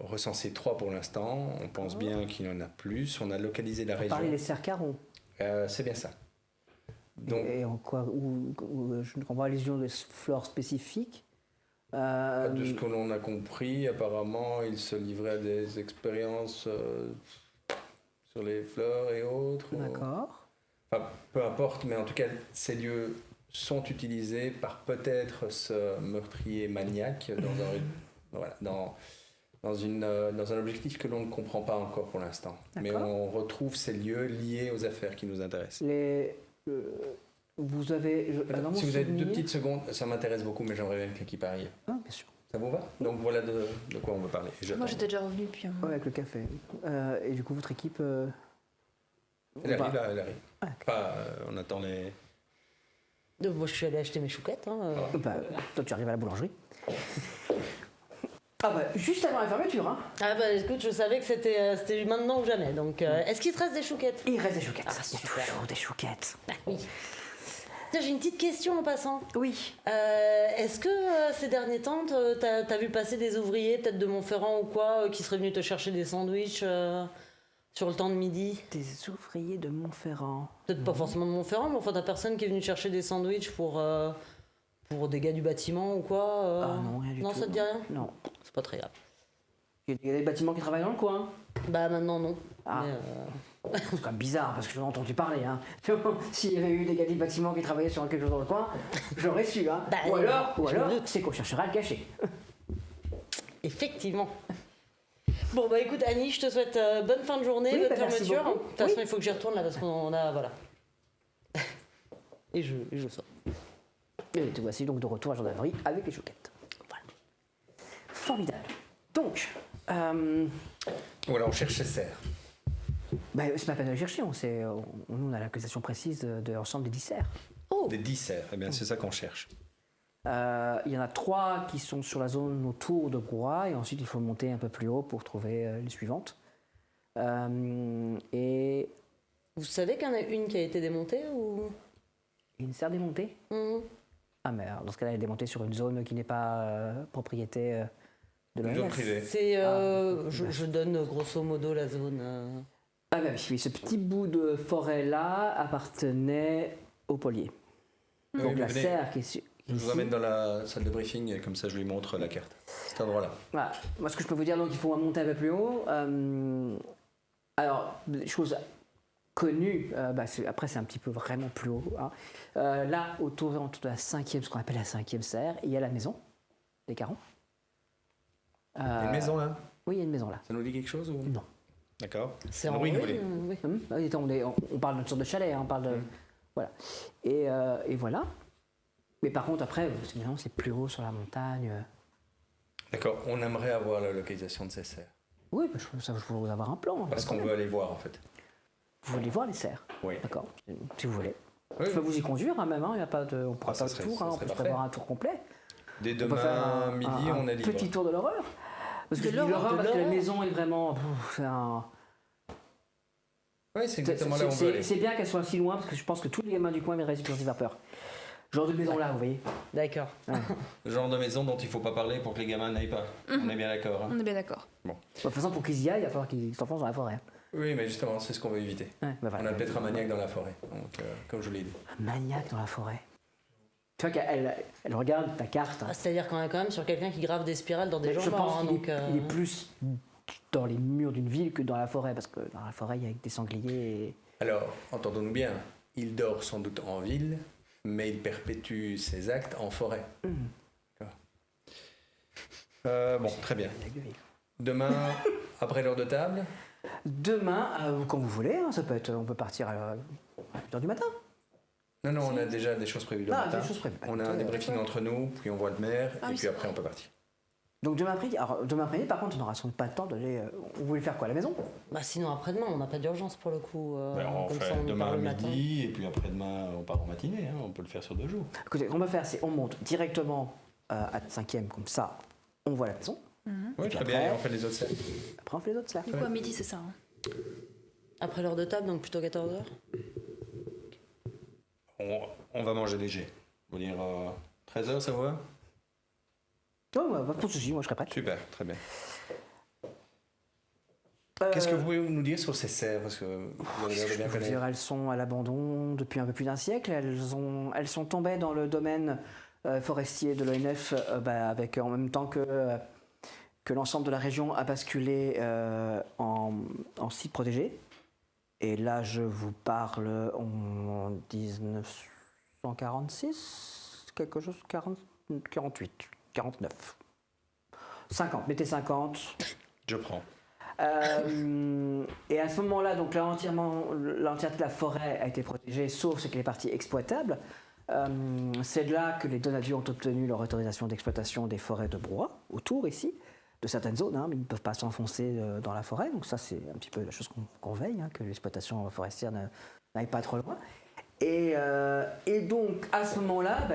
recensé 3 pour l'instant, on pense bien qu'il y en a plus, on a localisé la région.
Vous parlez des cerfs carons.
C'est bien ça. Donc,
et en quoi, je ne comprends pas allusion de flore spécifique.
De ce que l'on a compris, apparemment, il se livrait à des expériences sur les fleurs et autres.
D'accord.
Enfin, peu importe, mais en tout cas, ces lieux sont utilisés par peut-être ce meurtrier maniaque dans un objectif que l'on ne comprend pas encore pour l'instant. Mais on retrouve ces lieux liés aux affaires qui nous intéressent.
Vous avez...
si vous avez 2 petites secondes, ça m'intéresse beaucoup, mais j'aimerais bien que l'équipe arrive.
Ah, bien sûr.
Ça vous va? Donc voilà de quoi on veut parler.
Moi j'étais déjà revenue depuis un moment.
Ouais, avec le café. Et du coup, votre équipe...
Elle arrive. Ah, okay. On attend les...
Moi, je suis allée acheter mes chouquettes.
Toi, tu arrives à la boulangerie. Juste avant la fermeture.
Écoute, je savais que c'était maintenant ou jamais. Donc, est-ce qu'il te reste des chouquettes?
Il reste des chouquettes.
C'est
toujours des chouquettes.
Oui. Tiens, j'ai une petite question en passant.
Oui.
Est-ce que ces derniers temps, t'as vu passer des ouvriers, peut-être de Montferrand ou quoi, qui seraient venus te chercher des sandwichs sur le temps de midi?
Des ouvriers de Montferrand.
Peut-être pas forcément de Montferrand, mais enfin, t'as personne qui est venu te chercher des sandwichs pour des gars du bâtiment ou quoi
non, rien du tout.
Non, ça te dit rien?
Non.
C'est pas très grave.
Il y a des bâtiments qui travaillent dans le coin.
Maintenant, non.
Ah. C'est quand même bizarre, parce que j'en ai entendu parler. S'il y avait eu des gars du bâtiment qui travaillaient sur quelque chose dans le coin, j'aurais su. Ou alors, c'est qu'on cherchera à le cacher.
Effectivement. Bon, bah écoute, Annie, je te souhaite bonne fin de journée,
Oui,
bonne
bah, merci
fermeture.
beaucoup.
De toute façon, il faut que j'y retourne là parce qu'on a. Voilà. Et je sors.
Et te voici donc de retour à la gendarmerie avec les chouquettes. Voilà. Formidable. Donc,
Voilà, on cherche ses serres.
bah, c'est pas la peine de les chercher, on a l'accusation précise de l'ensemble des 10 serres.
Des 10 serres, eh bien c'est ça qu'on cherche.
Il y en a 3 qui sont sur la zone autour de Brouhaha et ensuite il faut monter un peu plus haut pour trouver les suivantes. Et
Vous savez qu'il y en a une qui a été démontée ou.
une serre démontée. Ah mais alors, dans ce cas-là, elle est démontée sur une zone qui n'est pas propriété de
Une
l'OMS.
zone privée.
C'est. Je donne grosso modo la zone.
Ah bah oui, ce petit bout de forêt-là appartenait au polier. Donc
Oui,
la
venez.
serre qui est ici.
Je vous amène dans la salle de briefing et comme ça je lui montre la carte. Cet endroit-là.
Voilà. Moi, ce que je peux vous dire, donc, il faut monter un peu plus haut. Alors, des choses connues, après, c'est un petit peu vraiment plus haut. Hein. Là, autour de la 5e, ce qu'on appelle la 5e serre, il y a la maison des Carons.
Il y a une maison là.
Oui, il y a une maison là.
Ça nous dit quelque chose ou...
Non.
D'accord.
C'est
Une
en
ruine,
ruine,
vous voulez.
oui.
Oui, attends, on parle d'une sorte de chalet, hein, on parle de. Voilà. Et voilà. Mais par contre, après, évidemment, c'est plus haut sur la montagne.
D'accord, on aimerait avoir la localisation de ces serres.
Oui, bah, je peux vous avoir un plan.
Parce
pas de
qu'on
problème.
veut aller voir en fait.
Vous voulez voir les serres?
Oui.
D'accord, si vous voulez.
Oui,
Je peux vous y conduire, hein, même, hein, il y a pas de, on pourra
Ah, ça
faire le
serait-
tour,
ça
hein, on
serait
peut
parfait.
avoir un tour complet.
Dès
On peut faire
demain midi, on est libre.
petit tour de l'horreur. Parce que
De
je dis
l'horreur,
l'horreur
de
parce que la
l'horreur.
maison est vraiment. C'est un.
Oui, c'est exactement là où on veut aller.
C'est bien qu'elle soit si loin parce que je pense que tous les gamins du coin viendraient sur avoir peur. Genre de maison là, vous voyez.
D'accord.
Le genre de maison dont il ne faut pas parler pour que les gamins n'aillent pas. On est bien d'accord. Hein.
On est bien d'accord.
De toute façon, pour qu'ils y aillent, il va falloir qu'ils s'enfoncent dans la forêt.
Oui, mais justement, c'est ce qu'on veut éviter.
Ouais, bah voilà.
On a peut-être un maniaque dans la forêt, donc, comme je l'ai dit.
Un maniaque dans la forêt. Tu vois qu'elle regarde ta carte. Hein.
Ah, c'est-à-dire qu'on est quand même sur quelqu'un qui grave des spirales dans des gens
Je
morts.
pense
Hein,
qu'il
donc,
il est plus dans les murs d'une ville que dans la forêt, parce que dans la forêt, il y a des sangliers. Et...
Alors, entendons-nous bien, il dort sans doute en ville, mais il perpétue ses actes en forêt. D'accord. Bon, très bien.
Maniaque de ville.
Demain, après l'heure de table,
Demain, quand vous voulez, hein, ça peut être, on peut partir à 8h du matin.
non, on a déjà des choses prévues le
Ah,
matin.
des choses prévues.
On a un débriefing entre nous, puis on voit le maire,
Ah
et
oui,
puis
c'est
après on peut partir.
Donc demain après-midi, par contre, on n'aura sans doute pas le temps d'aller. Vous voulez faire quoi à la maison?
Bah, sinon, après-demain, on n'a pas d'urgence pour le coup.
on
comme
fait
ça, on y
demain
parle
à
le matin.
midi, et puis après-demain on part en matinée. Hein. On peut le faire sur 2 jours.
Écoutez, ce qu'on va faire, c'est on monte directement à la 5e, comme ça, on voit la maison.
Oui,
puis
très bien,
après-
et on fait les autres scènes.
Après, on fait les autres, là.
Du coup, à midi, c'est ça. Hein.
Après l'heure de table, donc plutôt 14h.
On va manger léger. On va dire 13h, ça vous va?
Non, pas de soucis, moi je serai prêt.
Super, très bien. Qu'est-ce que vous pouvez nous dire sur ces serres? Parce que vous avez l'air de
Je
bien
peux vous
connaître.
dire, elles sont à l'abandon depuis un peu plus d'un siècle. Elles sont tombées dans le domaine forestier de l'ONF avec en même temps que l'ensemble de la région a basculé en site protégé. Et là, je vous parle en 1946, quelque chose, 40, 48, 49, 50, mettez 50.
Je prends.
Et à ce moment-là, donc là, l'entièreté de la forêt a été protégée, sauf ce qui est partie exploitable. C'est de là que les donadieux ont obtenu leur autorisation d'exploitation des forêts de Brouhaha, autour ici, de certaines zones, hein, mais ils ne peuvent pas s'enfoncer dans la forêt. Donc ça, c'est un petit peu la chose qu'on veille, hein, que l'exploitation forestière n'aille pas trop loin. Et donc, à ce moment-là,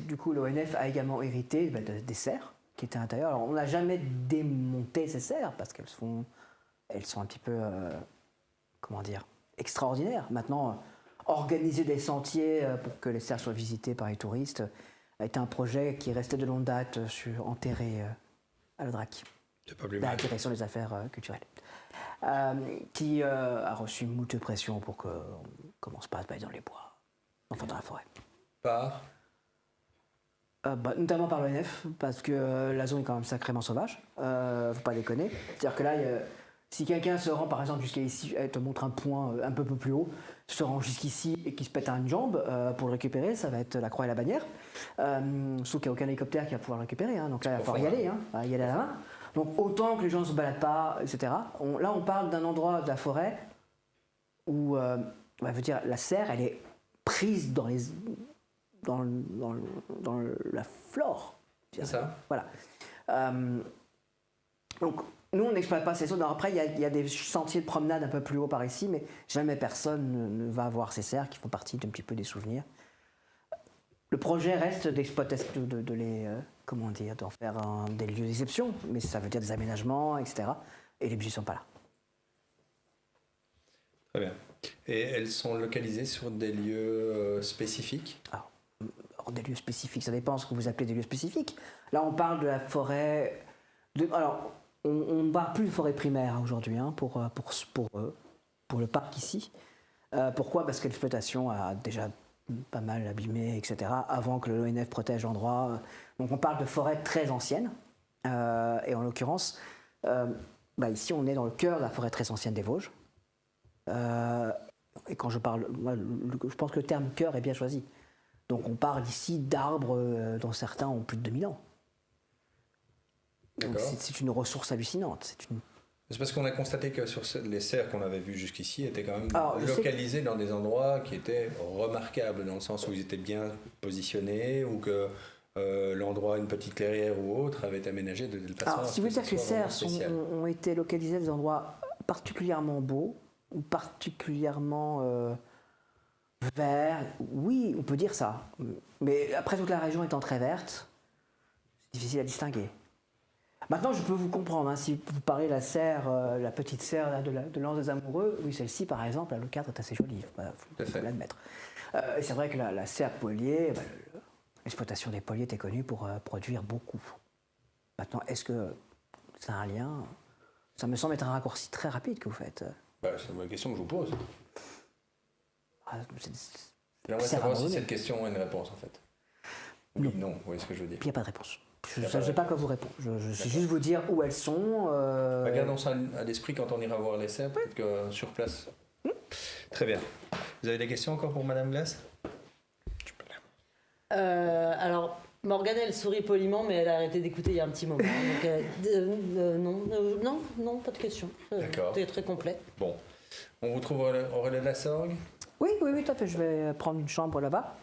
du coup, l'ONF a également hérité des serres qui étaient à l'intérieur. Alors, on n'a jamais démonté ces serres parce qu'elles sont un petit peu, comment dire, extraordinaires. Maintenant, organiser des sentiers pour que les serres soient visitées par les touristes a été un projet qui est resté de longue date enterré à la DRAC,
C'est pas plus
la
mal.
direction des affaires culturelles, qui a reçu moult de pression pour qu'on ne commence pas à se balader dans les bois, enfin dans la forêt.
Par
Notamment par l'ONF, parce que la zone est quand même sacrément sauvage, faut pas déconner. C'est-à-dire que là, si quelqu'un se rend par exemple jusqu'à ici, elle te montre un point un peu plus haut, se rend jusqu'ici et qui se pète une jambe, pour le récupérer, ça va être la croix et la bannière. Sauf qu'il n'y a aucun hélicoptère qui va pouvoir le récupérer, hein, donc là, il va falloir y aller, hein, y aller à la main. Donc autant que les gens ne se baladent pas, etc. Là, on parle d'un endroit de la forêt où, veut dire, la serre, elle est prise dans la flore.
C'est ça.
Voilà. Donc, nous, on n'exploite pas ces zones. Alors après, il y a des sentiers de promenade un peu plus haut par ici, mais jamais personne ne va voir ces serres qui font partie d'un petit peu des souvenirs. Le projet reste d'exploiter, de les, comment dire, d'en faire des lieux d'exception, mais ça veut dire des aménagements, etc. Et les budgets ne sont pas là.
Très bien. Et elles sont localisées sur des lieux spécifiques?
Alors, des lieux spécifiques, ça dépend de ce que vous appelez des lieux spécifiques. Là, on parle de la forêt. Alors, on ne parle plus de forêt primaire aujourd'hui pour le parc ici. Pourquoi? Parce que l'exploitation a déjà pas mal abîmé, etc. Avant que l'ONF protège l'endroit. Donc, on parle de forêt très ancienne. Et en l'occurrence, ici, on est dans le cœur de la forêt très ancienne des Vosges. Et quand je parle, je pense que le terme cœur est bien choisi. Donc on parle ici d'arbres dont certains ont plus de 2000 ans. Donc c'est une ressource hallucinante.
C'est parce qu'on a constaté que sur les serres qu'on avait vues jusqu'ici étaient quand même localisées dans des endroits qui étaient remarquables, dans le sens où ils étaient bien positionnés, ou que l'endroit, une petite clairière ou autre, avait été aménagé de telle façon.
Alors si vous voulez dire que les serres ont été localisées dans des endroits particulièrement beaux, ou particulièrement verts, oui, on peut dire ça. Mais après, toute la région étant très verte, c'est difficile à distinguer. Maintenant, je peux vous comprendre, hein, si vous parlez de la serre, la petite serre là, de l'Anse des Amoureux, oui, celle-ci, par exemple, là, le cadre est assez joli, il faut l'admettre. Et c'est vrai que la serre Polier, l'exploitation des Poliers était connue pour produire beaucoup. Maintenant, est-ce que ça a un lien? Ça me semble être un raccourci très rapide que vous faites.
C'est une question que je vous pose. J'aimerais
C'est
savoir si cette question a une réponse, en fait. Oui, non, vous voyez ce que je veux dire.
Il n'y a pas de réponse. Je ne sais pas quoi vous répondre. Je sais juste vous dire où elles sont.
Gardons ça à l'esprit quand on ira voir les serres, peut-être que sur place. Très bien. Vous avez des questions encore pour Madame Glace?
Alors, Morgane, elle sourit poliment, mais elle a arrêté d'écouter il y a un petit moment. Donc, non, pas de questions.
D'accord.
C'était très complet.
Bon. On vous trouve au relais de la Sorgue?
Oui, tout à fait. Je vais prendre une chambre là-bas.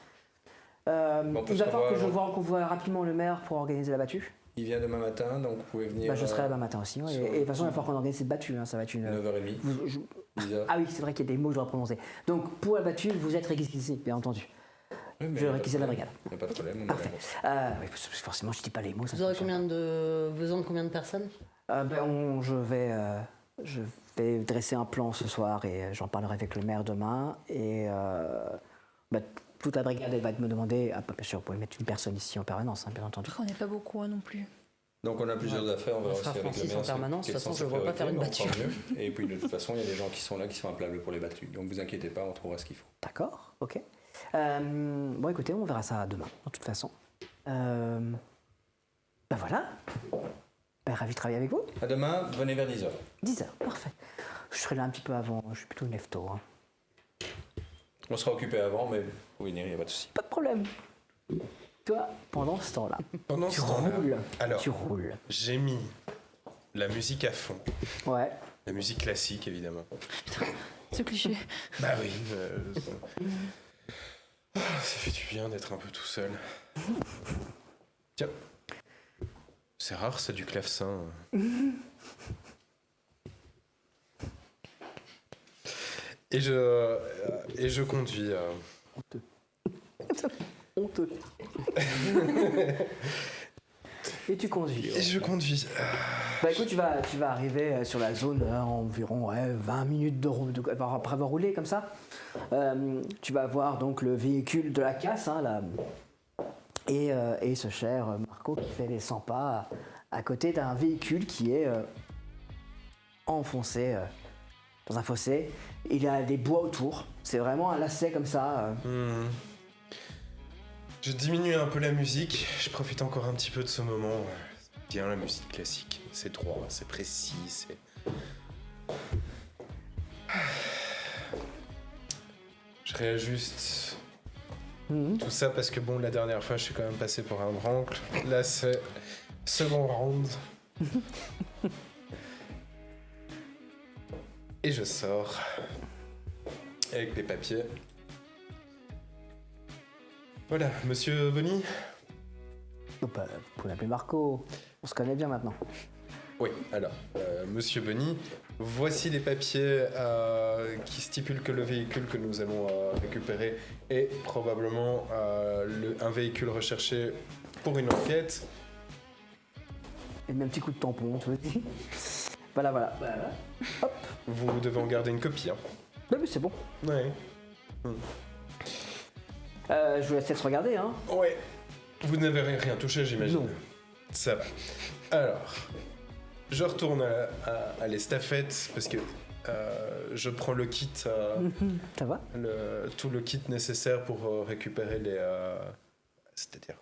Il va falloir que je rencontre rapidement le maire pour organiser la battue.
Il vient demain matin, donc vous pouvez venir.
Je serai là demain matin aussi. Et de toute façon, il va falloir qu'on organise cette battue. Hein, ça va être une
9h30. 10h.
Ah oui, c'est vrai qu'il y a des mots que je dois prononcer. Donc, pour la battue, vous êtes réquisitionné, bien entendu.
Oui,
je réquisitionne la brigade.
Il n'y a pas de problème.
Parfait. Oui, forcément, je ne dis pas les mots.
Vous aurez besoin de combien de personnes?
Je vais dresser un plan ce soir et j'en parlerai avec le maire demain. Et toute la brigade elle va me demander, bien sûr, vous pouvez mettre une personne ici en permanence, hein, bien entendu.
On n'est pas beaucoup non plus.
Donc on a plusieurs affaires, on verra aussi avec le maire.
En permanence, de toute façon, je ne vois pas faire une battue.
Et puis de toute façon, il y a des gens qui sont là, qui sont appelables pour les battues. Donc vous inquiétez pas, on trouvera ce qu'il faut.
D'accord, ok. Écoutez, on verra ça demain, de toute façon. Voilà. Ravi de travailler avec vous.
À demain, venez vers 10h.
10h, parfait. Je serai là un petit peu avant, je suis plutôt une lève-tôt. Hein.
On sera occupé avant, mais vous pouvez venir, il n'y a pas de souci.
Pas de problème. Toi, pendant ce temps-là, tu roules.
Alors,
tu roules.
J'ai mis la musique à fond.
Ouais.
La musique classique, évidemment.
Putain, ce cliché.
Bah oui. Ça fait du bien d'être un peu tout seul. Tiens. C'est rare, c'est du clavecin. Et je conduis.
Honteux. Et tu conduis.
Et je conduis.
Écoute, tu vas arriver sur la zone environ 20 minutes de route, après avoir roulé comme ça. Tu vas voir donc le véhicule de la casse, hein, là, et ce cher Marco qui fait les 100 pas à côté d'un véhicule qui est enfoncé dans un fossé. Il y a des bois autour. C'est vraiment un lacet comme ça.
Je diminue un peu la musique. Je profite encore un petit peu de ce moment. Bien la musique classique. C'est droit, c'est précis, c'est... Je réajuste tout ça parce que bon, la dernière fois, je suis quand même passé pour un brancle. Là, c'est second round. Et je sors avec mes papiers. Voilà, monsieur Bonny.
Oh, bah, vous pouvez l'appeler Marco. On se connaît bien maintenant.
Oui, alors, monsieur Bonny, voici les papiers qui stipulent que le véhicule que nous allons récupérer est probablement un véhicule recherché pour une enquête.
Et même un petit coup de tampon, tu veux dire. Voilà. Hop.
Vous devez en garder une copie. Hein.
Non, mais c'est bon.
Ouais.
Je vous laisse peut-être regarder, hein.
Ouais. Vous n'avez rien touché, j'imagine.
Non.
Ça va. Alors, je retourne à l'estafette parce que je prends le kit,
Ça va?
tout le kit nécessaire pour récupérer c'est-à-dire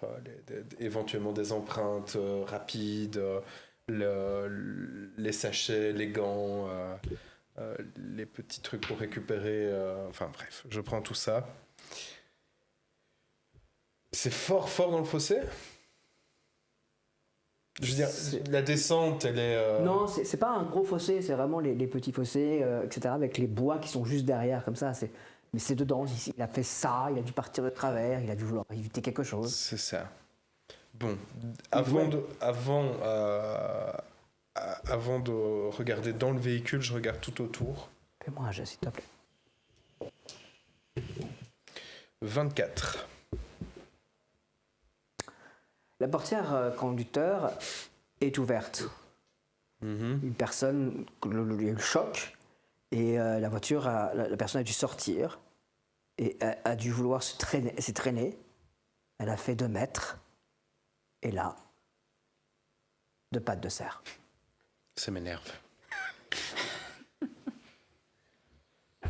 éventuellement des empreintes rapides, les sachets, les gants, les petits trucs pour récupérer. Enfin bref, je prends tout ça. C'est fort dans le fossé. Je veux dire, la descente, elle est...
Non, c'est pas un gros fossé, c'est vraiment les petits fossés, etc., avec les bois qui sont juste derrière, comme ça. Mais c'est dedans, ici. Il a fait ça, il a dû partir de travers, il a dû vouloir éviter quelque chose.
C'est ça. Bon,
Ouais.
avant de regarder dans le véhicule, je regarde tout autour.
Fais-moi un jet, s'il te plaît.
24.
La portière conducteur est ouverte. Une personne, il y a eu le choc, et la personne a dû sortir, et a dû vouloir s'est traînée. Elle a fait 2 mètres, et là, 2 pattes de cerf.
Ça m'énerve.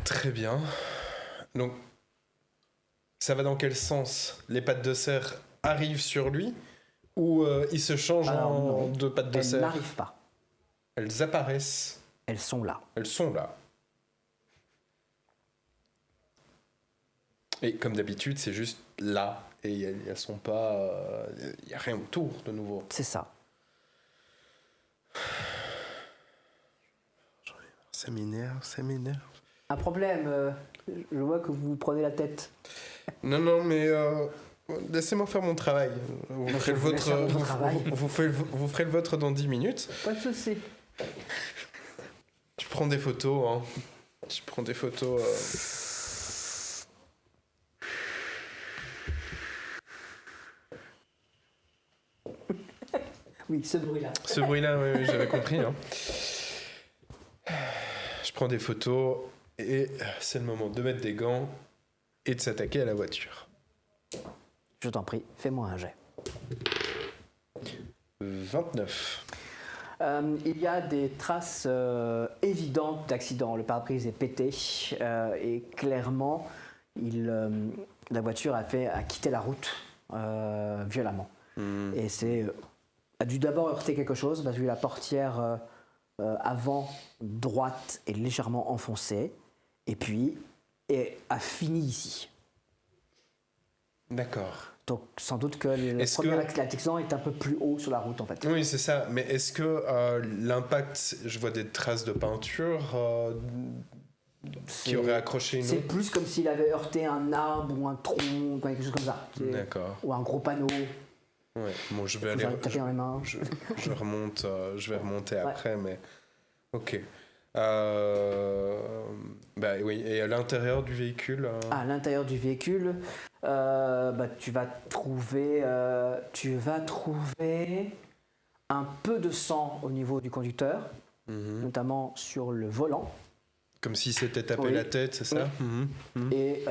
Très bien. Donc, ça va dans quel sens? Les pattes de cerf arrivent sur lui ou il se change
Alors,
en
non.
2 pattes de
Elles
cerf?
n'arrivent pas,
Elles apparaissent.
elles sont là.
Elles sont là. Et comme d'habitude, c'est juste là. Et elles sont pas... Il n'y a rien autour, de nouveau.
C'est ça.
Ça m'énerve.
Un problème, je vois que vous prenez la tête.
Non, mais... laissez-moi faire mon travail. Vous ferez le
je vous laisse
vôtre,
faire votre travail.
vous ferez le vôtre dans 10 minutes.
Pas de souci.
Je prends des photos, hein. Je prends des photos.
Oui, ce bruit-là.
Ce bruit-là, oui, j'avais compris. Hein. Je prends des photos et c'est le moment de mettre des gants et de s'attaquer à la voiture.
Je t'en prie, fais-moi un jet.
29.
Il y a des traces évidentes d'accident. Le pare-brise est pété et clairement, la voiture a quitté la route violemment. Et a dû d'abord heurter quelque chose parce que la portière avant droite est légèrement enfoncée et puis a fini ici.
D'accord.
Donc sans doute que le
Est-ce
premier
que-
accident est un peu plus haut sur la route en fait.
Oui, c'est ça. Mais est-ce que l'impact, je vois des traces de peinture qui auraient accroché une
C'est
autre?
plus comme s'il avait heurté un arbre ou un tronc, quelque chose comme ça.
D'accord.
Ou un gros panneau.
Ouais. Bon, je vais
Vous
aller.
avez tapé dans les mains.
Je remonte, je vais remonter après, mais ok. Bah oui, et à l'intérieur du véhicule.
À l'intérieur du véhicule, tu vas trouver un peu de sang au niveau du conducteur, notamment sur le volant.
Comme si c'était tapé
Oui.
la tête, c'est ça?
Et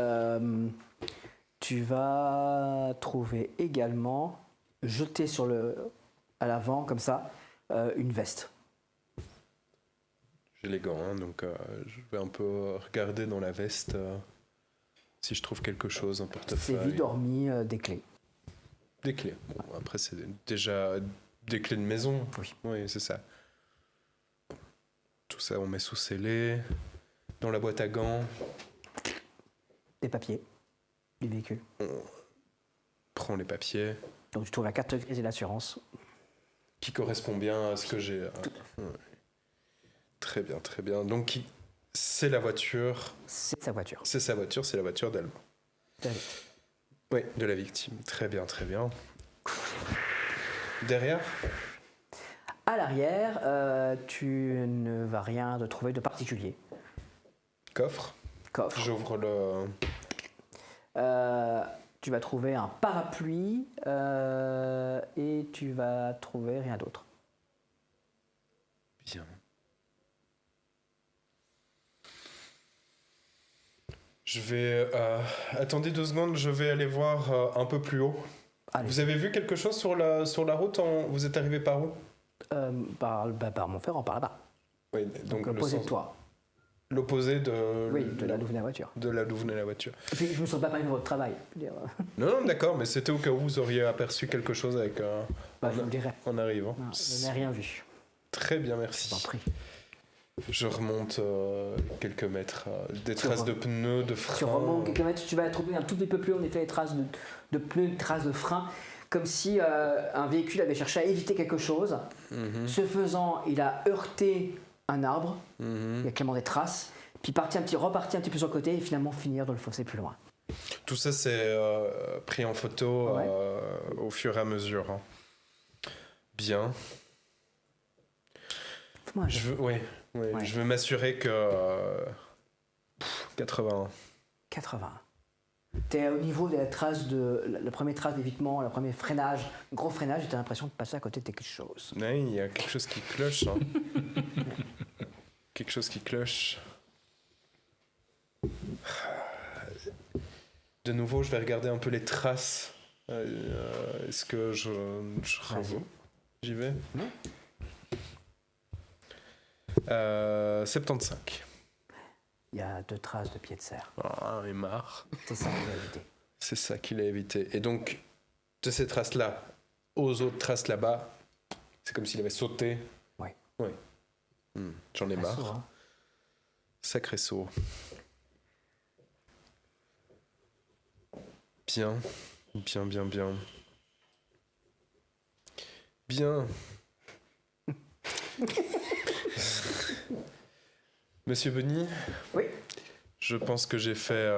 tu vas trouver également, jeté à l'avant comme ça, une veste.
J'ai les gants, hein, donc je vais un peu regarder dans la veste si je trouve quelque chose, un
C'est
portefeuille.
vide hormis des clés.
Des clés. Bon, après, c'est déjà des clés de maison. Oui, c'est ça. Tout ça, on met sous scellé. Dans la boîte à gants,
Des papiers du véhicule.
on prend les papiers.
Donc tu trouves la carte grise et l'assurance.
qui correspond bien à ce que j'ai. Ouais. Très bien, très bien. Donc, c'est la voiture.
C'est sa voiture.
C'est sa voiture, c'est la voiture d'Alma.
David.
Oui, de la victime. Très bien, très bien. Derrière?
À l'arrière, tu ne vas rien de trouver de particulier.
Coffre.
Coffre.
J'ouvre le.
Tu vas trouver un parapluie et tu vas trouver rien d'autre.
Bien. Je vais... attendez 2 secondes, je vais aller voir un peu plus haut.
Allez.
Vous avez vu quelque chose sur la route Vous êtes arrivé par où?
Par Montferrand, par là-bas.
Oui,
Donc
le
l'opposé
sens-
de toi.
L'opposé de...
Oui, de là d'où venait la voiture.
De là d'où venait la voiture.
Et puis je me sens pas parmi votre travail. Je veux dire,
Non, non, d'accord, mais c'était au cas où vous auriez aperçu quelque chose avec...
je vous le dirai.
en arrivant.
Non, je n'ai rien vu.
Très bien,
Je
merci.
t'en prie.
Je remonte quelques mètres. Des
Tu
traces
re-
de pneus, de
Tu
freins.
remontes quelques mètres, tu vas trouver un tout petit peu plus, en effet, des traces de pneus, des traces de freins, comme si un véhicule avait cherché à éviter quelque chose.
Mhm,
Ce faisant, il a heurté un arbre,
mhm.
il y a clairement des traces, puis reparti un petit peu sur le côté et finalement finir dans le fossé plus loin.
Tout ça, c'est pris en photo
Ouais.
au fur et à mesure. Hein. Bien.
Fais-moi un jet.
Oui,
Ouais.
je veux m'assurer que... 81.
80. T'es au niveau des traces la première trace d'évitement, le premier freinage, gros freinage, et t'as l'impression de passer à côté de quelque chose.
Ouais, il y a quelque chose qui cloche. Hein. Quelque chose qui cloche. De nouveau, je vais regarder un peu les traces. Est-ce que je
Vas-y.
J'y vais?
Non.
75.
Il y a 2 traces de pieds de cerf.
Ah, il est marre.
C'est ça que j'ai évité.
C'est ça qu'il a évité. Et donc, de ces traces-là aux autres traces là-bas, c'est comme s'il avait sauté.
Ouais.
Ouais. J'en ai marre.
Saut, hein.
Sacré saut. Bien. Bien, bien, bien. Bien. Monsieur Benny,
Oui.
je pense que j'ai fait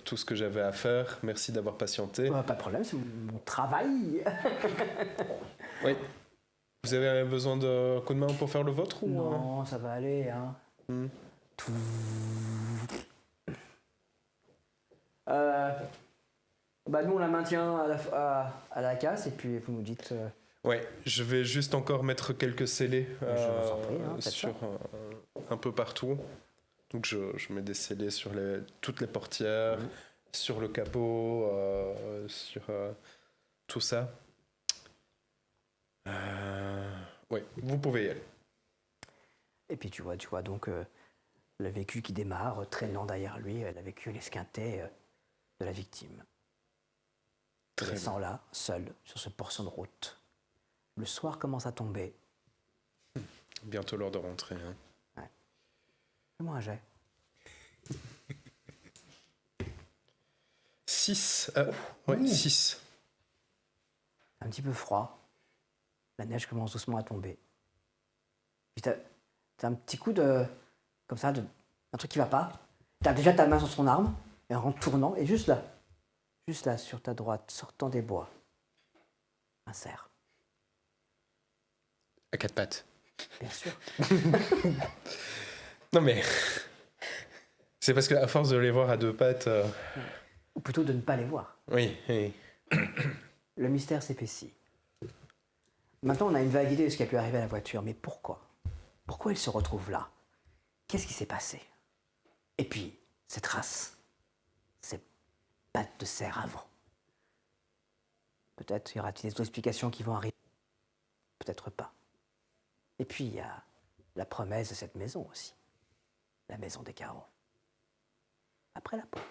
tout ce que j'avais à faire. Merci d'avoir patienté.
Pas de problème, c'est mon travail.
Oui. Vous avez besoin de coup de main pour faire le vôtre ou
Non, ça va aller. Hein.
Hmm.
Nous, on la maintient à la casse et puis vous nous dites.
Ouais, je vais juste encore mettre quelques scellés
Je vous en prie, hein, faites
sur un peu partout. Donc je mets des scellés sur toutes les portières, sur le capot, sur tout ça. Oui, vous pouvez y aller.
Et puis tu vois donc le véhicule qui démarre, traînant derrière lui, le véhicule esquinté de la victime.
Très
Laissant là, seul, sur ce portion de route. Le soir commence à tomber.
Bientôt l'heure de rentrer. Hein.
Fais-moi un jet.
6. Ouais, 6.
Un petit peu froid. La neige commence doucement à tomber. Puis t'as un petit coup de. Comme ça, un truc qui va pas. T'as déjà ta main sur son arme, et en tournant, et juste là, sur ta droite, sortant des bois, un cerf,
À 4 pattes.
bien sûr.
Non mais... C'est parce qu'à force de les voir à 2 pattes...
Ou plutôt de ne pas les voir.
Oui, oui.
Le mystère s'épaissit. Maintenant, on a une vague idée de ce qui a pu arriver à la voiture, mais pourquoi? Pourquoi il se retrouve là? Qu'est-ce qui s'est passé? Et puis, ces traces, ces pattes de cerf avant. Peut-être y aura-t-il des autres explications qui vont arriver. Peut-être pas. Et puis, il y a la promesse de cette maison aussi. La maison des carreaux. Après la pause.